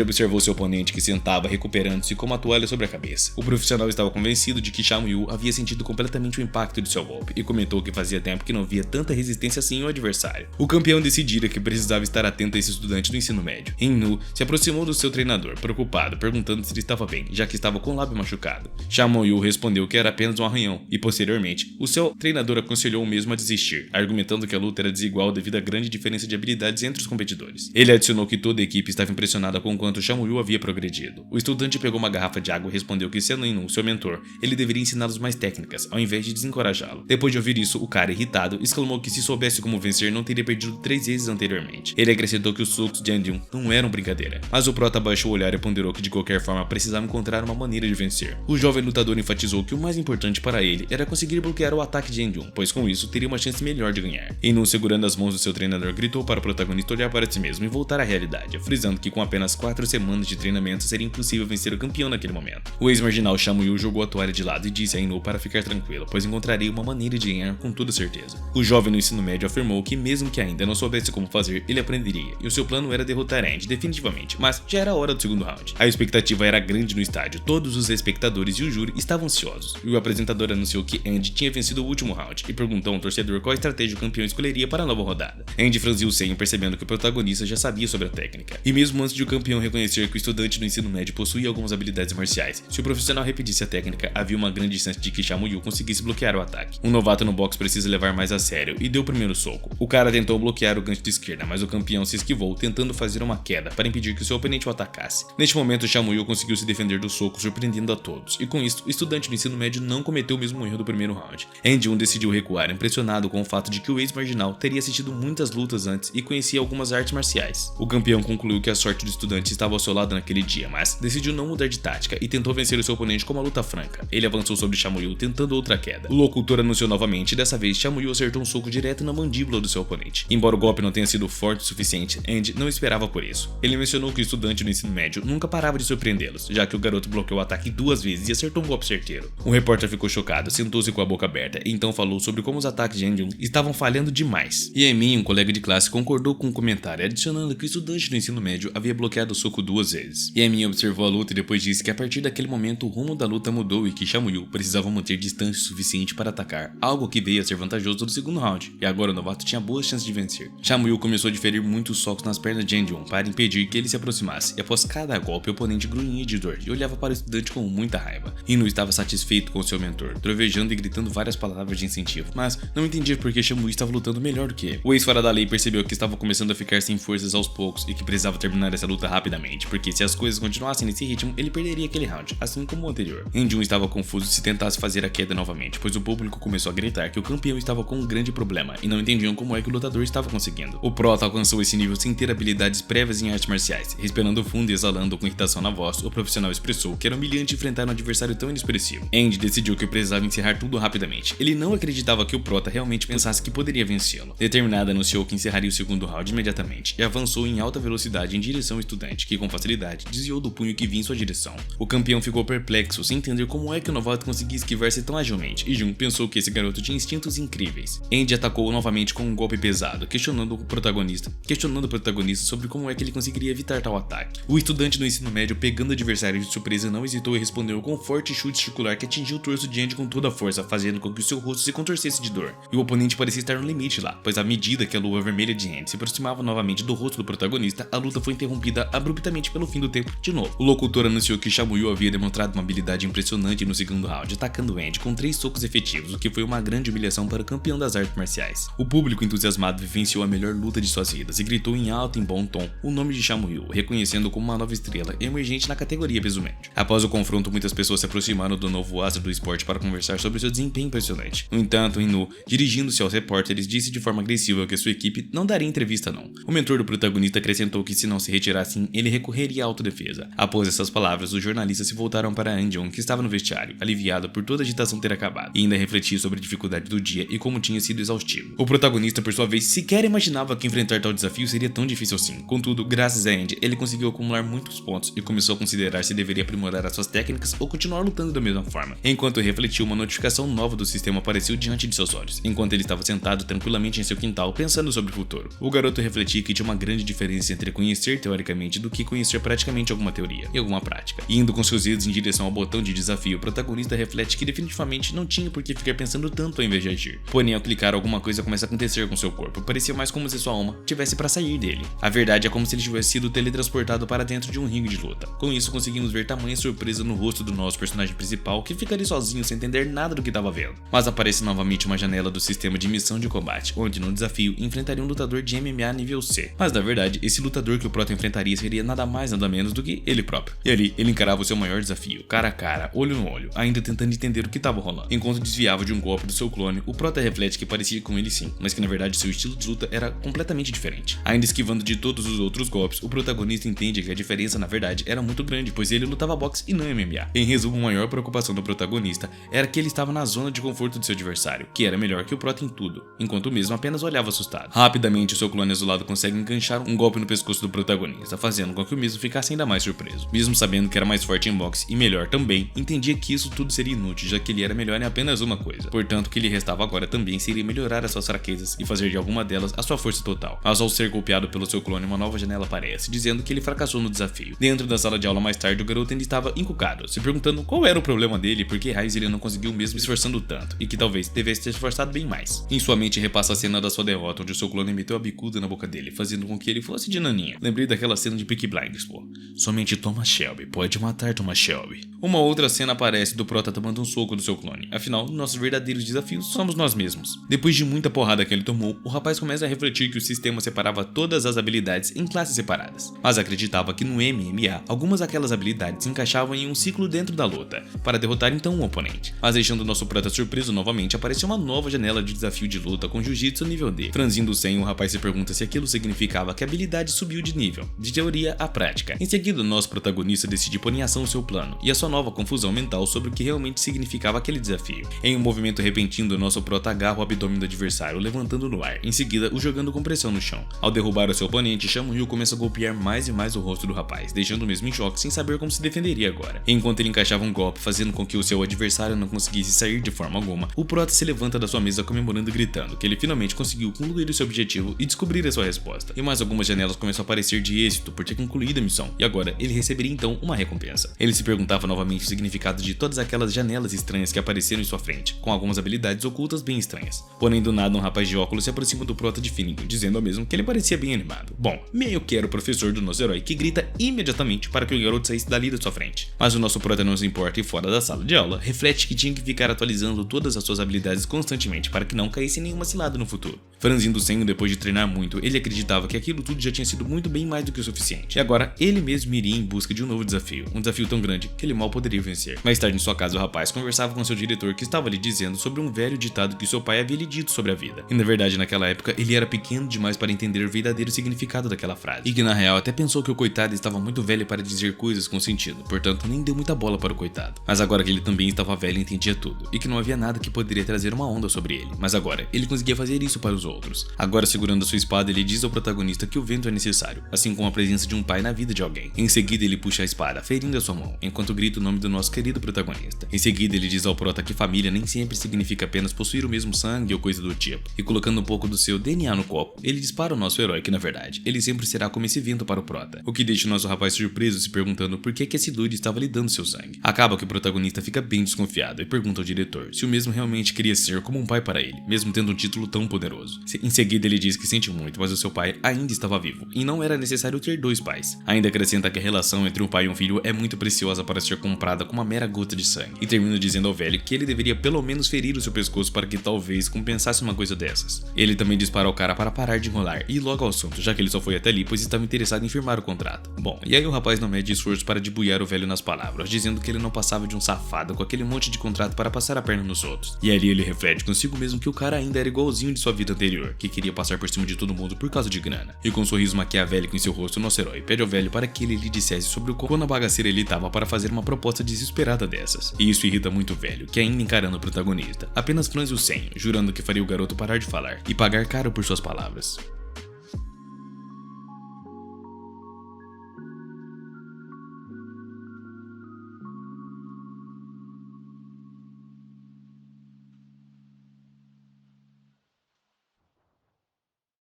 A: observou seu oponente que sentava recuperando-se com uma toalha sobre a cabeça. O profissional estava convencido de que Chamuyu havia sentido completamente o impacto de seu golpe, e comentou que fazia tempo que não via tanta resistência assim em um adversário. O campeão decidira que precisava estar atento a esse estudante do ensino médio. Rinu se aproximou do seu treinador, preocupado, perguntando se ele estava bem, já que estava com o lábio machucado. Chamuyu respondeu que era apenas um arranhão, e posteriormente, o seu treinador aconselhou o mesmo a desistir, argumentando que a luta era desigual devido à grande diferença de habilidades entre os competidores. Ele adicionou que toda a equipe estava impressionada com o quanto Chamuyu havia progredido. O estudante pegou uma garrafa de água e respondeu que, sendo Rinu seu mentor, ele deveria ensiná-los mais técnicas, ao invés de desencorajá-lo. Depois de ouvir isso, o cara, irritado, exclamou que se soubesse como vencer, não teria perdido 3 vezes anteriormente. Ele acrescentou que os socos de An Jun não eram brincadeira, mas o prota abaixou o olhar e ponderou que de qualquer forma precisava encontrar uma maneira de vencer. O jovem lutador enfatizou que o mais importante para ele era conseguir bloquear o ataque de An Jun, pois com isso teria uma chance melhor de ganhar. Inu, segurando as mãos do seu treinador, gritou para o protagonista olhar para si mesmo e voltar à realidade, frisando que com apenas 4 semanas de treinamento seria impossível vencer o campeão naquele momento. O ex-marginal Chamuyu jogou a toalha de lado e disse a Inu para ficar tranquilo, pois encontraria uma maneira de ganhar com toda certeza. O jovem no ensino médio afirmou que mesmo que ainda não soubesse como fazer, ele aprenderia, e o seu plano era derrotar Andy definitivamente, mas já era a hora do segundo round. A expectativa era grande no estádio, todos os espectadores e o júri estavam ansiosos, e o apresentador anunciou que Andy tinha vencido o último round, e perguntou ao torcedor qual estratégia o campeão escolheria para a nova rodada. Andy franziu o senho, percebendo que o protagonista já sabia sobre a técnica, e mesmo antes de o campeão reconhecer que o estudante do ensino médio possuía algumas habilidades marciais, se o profissional repetisse a técnica, havia uma grande chance de que Chamuyu conseguisse bloquear o ataque. Um novato no boxe precisa levar mais a sério, e deu o primeiro soco. O cara tentou bloquear o gancho de esquerda, mas o campeão se esquivou, tentando fazer uma queda para impedir que seu oponente o atacasse. Neste momento, Chamuyu conseguiu se defender do soco, surpreendendo a todos, e com isso, o estudante do ensino médio não cometeu o mesmo erro do primeiro round. An Jun decidiu recuar, impressionado com o fato de que o ex-marginal teria assistido muitas lutas antes e conhecia algumas artes marciais. O campeão concluiu que a sorte do estudante estava ao seu lado naquele dia, mas decidiu não mudar de tática e tentou vencer o seu oponente com uma luta franca. Ele avançou sobre Chamuyu, tentando outra queda. O locutor anunciou novamente, e dessa vez Chamuyu acertou um soco direto na mandíbula do seu oponente. Embora o golpe não tenha sido forte o suficiente, Andy não esperava por por isso. Ele mencionou que o estudante no ensino médio nunca parava de surpreendê-los, já que o garoto bloqueou o ataque 2 vezes e acertou um golpe certeiro. O repórter ficou chocado, sentou-se com a boca aberta e então falou sobre como os ataques de Eun estavam falhando demais. Yemin, um colega de classe, concordou com o comentário, adicionando que o estudante no ensino médio havia bloqueado o soco 2 vezes. Yemin observou a luta e depois disse que a partir daquele momento o rumo da luta mudou e que Chamuyu precisava manter distância suficiente para atacar, algo que veio a ser vantajoso no segundo round, e agora o novato tinha boas chances de vencer. Chamuyu começou a diferir muitos socos nas pernas de Eun para impedir que ele se aproximasse, e após cada golpe o oponente grunhia de dor e olhava para o estudante com muita raiva. Inu estava satisfeito com seu mentor, trovejando e gritando várias palavras de incentivo, mas não entendia por que Chamuyu estava lutando melhor do que ele. O ex-fora da lei percebeu que estava começando a ficar sem forças aos poucos e que precisava terminar essa luta rapidamente, porque se as coisas continuassem nesse ritmo, ele perderia aquele round, assim como o anterior. Eun estava confuso se tentasse fazer a queda novamente, pois o público começou a gritar que o campeão estava com um grande problema e não entendiam como é que o lutador estava conseguindo. O Prota alcançou esse nível sem ter habilidades prévias em artes marciais. Respirando fundo e exalando com irritação na voz, o profissional expressou que era humilhante enfrentar um adversário tão inexpressivo. Andy decidiu que precisava encerrar tudo rapidamente. Ele não acreditava que o Prota realmente pensasse que poderia vencê-lo. Determinado, anunciou que encerraria o segundo round imediatamente e avançou em alta velocidade em direção ao estudante, que com facilidade desviou do punho que vinha em sua direção. O campeão ficou perplexo, sem entender como é que o novato conseguia esquivar-se tão agilmente, e Jun pensou que esse garoto tinha instintos incríveis. Andy atacou novamente com um golpe pesado, questionando o protagonista sobre como é que ele conseguiria evitar tal ataque. O estudante do ensino médio, pegando o adversário de surpresa, não hesitou e respondeu com um forte chute circular que atingiu o torso de Andy com toda a força, fazendo com que o seu rosto se contorcesse de dor. E o oponente parecia estar no limite lá, pois à medida que a lua vermelha de Andy se aproximava novamente do rosto do protagonista, a luta foi interrompida abruptamente pelo fim do tempo de novo. O locutor anunciou que Chamuyu havia demonstrado uma habilidade impressionante no segundo round, atacando Andy com 3 socos efetivos, o que foi uma grande humilhação para o campeão das artes marciais. O público entusiasmado vivenciou a melhor luta de suas vidas e gritou em alto e bom tom o nome de Chamuyu, reconhecendo como uma nova estrela emergente na categoria peso médio. Após o confronto, muitas pessoas se aproximaram do novo astro do esporte para conversar sobre seu desempenho impressionante. No entanto, Inu, dirigindo-se aos repórteres, disse de forma agressiva que sua equipe não daria entrevista não. O mentor do protagonista acrescentou que se não se retirassem, ele recorreria à autodefesa. Após essas palavras, os jornalistas se voltaram para Anjun, que estava no vestiário, aliviado por toda a agitação ter acabado, e ainda refletiu sobre a dificuldade do dia e como tinha sido exaustivo. O protagonista, por sua vez, sequer imaginava que enfrentar tal desafio seria tão difícil assim. Contudo, graças a Andy, ele conseguiu acumular muitos pontos e começou a considerar se deveria aprimorar as suas técnicas ou continuar lutando da mesma forma. Enquanto refletiu, uma notificação nova do sistema apareceu diante de seus olhos, enquanto ele estava sentado tranquilamente em seu quintal, pensando sobre o futuro. O garoto refletia que tinha uma grande diferença entre conhecer teoricamente do que conhecer praticamente alguma teoria e alguma prática. E indo com seus dedos em direção ao botão de desafio, o protagonista reflete que definitivamente não tinha por que ficar pensando tanto ao invés de agir. Porém, ao clicar, alguma coisa começa a acontecer com seu corpo. Parecia mais como se sua alma tivesse para sair dele. A verdade é como se ele tivesse sido teletransportado para dentro de um ringue de luta. Com isso, conseguimos ver tamanha surpresa no rosto do nosso personagem principal, que ficaria sozinho sem entender nada do que estava vendo. Mas aparece novamente uma janela do sistema de missão de combate, onde no desafio enfrentaria um lutador de MMA nível C. Mas na verdade, esse lutador que o Prota enfrentaria seria nada mais nada menos do que ele próprio. E ali, ele encarava o seu maior desafio, cara a cara, olho no olho, ainda tentando entender o que estava rolando. Enquanto desviava de um golpe do seu clone, o Prota reflete que parecia com ele sim, mas que na verdade seu estilo de luta era completamente diferente. Ainda esquivando de todos os outros golpes, o protagonista entende que a diferença na verdade era muito grande, pois ele lutava boxe e não MMA. Em resumo, a maior preocupação do protagonista era que ele estava na zona de conforto de seu adversário, que era melhor que o Prota em tudo, enquanto o mesmo apenas olhava assustado. Rapidamente, o seu clone azulado consegue enganchar um golpe no pescoço do protagonista, fazendo com que o mesmo ficasse ainda mais surpreso. Mesmo sabendo que era mais forte em boxe e melhor também, entendia que isso tudo seria inútil, já que ele era melhor em apenas uma coisa. Portanto, o que lhe restava agora também seria melhorar as suas fraquezas e fazer de alguma delas a sua força total. Mas ao ser golpeado pelo seu clone, uma nova janela aparece, dizendo que ele fracassou no desafio. Dentro da sala de aula mais tarde, o garoto ainda estava encucado, se perguntando qual era o problema dele e por que raios ele não conseguiu mesmo esforçando tanto, e que talvez devesse ter esforçado bem mais. Em sua mente repassa a cena da sua derrota, onde o seu clone meteu a bicuda na boca dele, fazendo com que ele fosse de naninha. Lembrei daquela cena de Peaky Blinders, pô. Somente Thomas Shelby pode matar Thomas Shelby. Uma outra cena aparece do Prota tomando um soco do seu clone. Afinal, nossos verdadeiros desafios somos nós mesmos. Depois de muita porrada que ele tomou, o rapaz começa a refletir que o sistema separava todas as habilidades em classes separadas, mas acreditava que no MMA, algumas daquelas habilidades se encaixavam em um ciclo dentro da luta, para derrotar então um oponente. Mas deixando nosso Prota surpreso novamente, apareceu uma nova janela de desafio de luta com Jiu-Jitsu nível D. Franzindo o senho, o rapaz se pergunta se aquilo significava que a habilidade subiu de nível, de teoria à prática. Em seguida, nosso protagonista decide pôr em ação o seu plano, e a sua nova confusão mental sobre o que realmente significava aquele desafio. Em um movimento repentino, nosso Prota agarra o abdômen do adversário, levantando no ar, em seguida o jogando com pressão no chão. Ao derrubar o seu oponente, Samuel começa a golpear mais e mais o rosto do rapaz, deixando o mesmo em choque sem saber como se defenderia agora. Enquanto ele encaixava um golpe, fazendo com que o seu adversário não conseguisse sair de forma alguma, o Prota se levanta da sua mesa comemorando e gritando que ele finalmente conseguiu concluir o seu objetivo e descobrir a sua resposta. E mais algumas janelas começam a aparecer de êxito por ter concluído a missão, e agora ele receberia então uma recompensa. Ele se perguntava novamente o significado de todas aquelas janelas estranhas que apareceram em sua frente, com algumas habilidades ocultas bem estranhas. Porém, do nada, um rapaz de óculos se aproxima do Prota de fininho, dizendo ao mesmo que ele parecia bem animado. Bom, meio que era o professor do nosso herói, que grita imediatamente para que o garoto saísse dali da sua frente. Mas o nosso Prota não se importa e fora da sala de aula, reflete que tinha que ficar atualizando todas as suas habilidades constantemente para que não caísse nenhuma cilada no futuro. Franzindo o senho depois de treinar muito, ele acreditava que aquilo tudo já tinha sido muito bem mais do que o suficiente. E agora, ele mesmo iria em busca de um novo desafio. Um desafio tão grande que ele mal poderia vencer. Mais tarde em sua casa, o rapaz conversava com seu diretor que estava lhe dizendo sobre um velho ditado que seu pai havia lhe dito sobre a vida. E na verdade, naquela época, ele era pequeno demais para entender o verdadeiro significado daquela frase. E que na real até pensou que o coitado estava muito velho para dizer coisas com sentido, portanto nem deu muita bola para o coitado. Mas agora que ele também estava velho e entendia tudo, e que não havia nada que poderia trazer uma onda sobre ele. Mas agora, ele conseguia fazer isso para os outros. Agora, segurando a sua espada, ele diz ao protagonista que o vento é necessário, assim como a presença de um pai na vida de alguém. Em seguida, ele puxa a espada, ferindo a sua mão, enquanto grita o nome do nosso querido protagonista. Em seguida, ele diz ao Prota que família nem sempre significa apenas possuir o mesmo sangue ou coisa do tipo. E colocando um pouco do seu DNA no copo, ele dispara o nosso herói que, na verdade, ele sempre será como esse vento para o Prota. O que deixa o nosso rapaz surpreso, se perguntando por que esse dude estava lhe dando seu sangue. Acaba que o protagonista fica bem desconfiado e pergunta ao diretor se o mesmo realmente queria ser como um pai para ele, mesmo tendo um título tão poderoso. Em seguida, ele diz que sente muito, mas o seu pai ainda estava vivo, e não era necessário ter dois pais. Ainda acrescenta que a relação entre um pai e um filho é muito preciosa para ser comprada com uma mera gota de sangue, e termina dizendo ao velho que ele deveria pelo menos ferir o seu pescoço para que talvez compensasse uma coisa dessas. Ele também dispara ao cara para parar de enrolar e ir logo ao assunto, já que ele só foi até ali pois estava interessado em firmar o contrato. Bom, e aí o rapaz não mede esforço para debulhar o velho nas palavras, dizendo que ele não passava de um safado com aquele monte de contrato para passar a perna nos outros. E ali ele reflete consigo mesmo que o cara ainda era igualzinho de sua vida anterior, que queria passar por cima de todo mundo por causa de grana. E com um sorriso maquiavélico em seu rosto, o nosso herói pede ao velho para que ele lhe dissesse sobre o quão na bagaceira ele estava para fazer uma proposta desesperada dessas. E isso irrita muito o velho, que ainda encarando o protagonista, apenas franze o senho, jurando que faria o garoto parar de falar e pagar caro por suas palavras.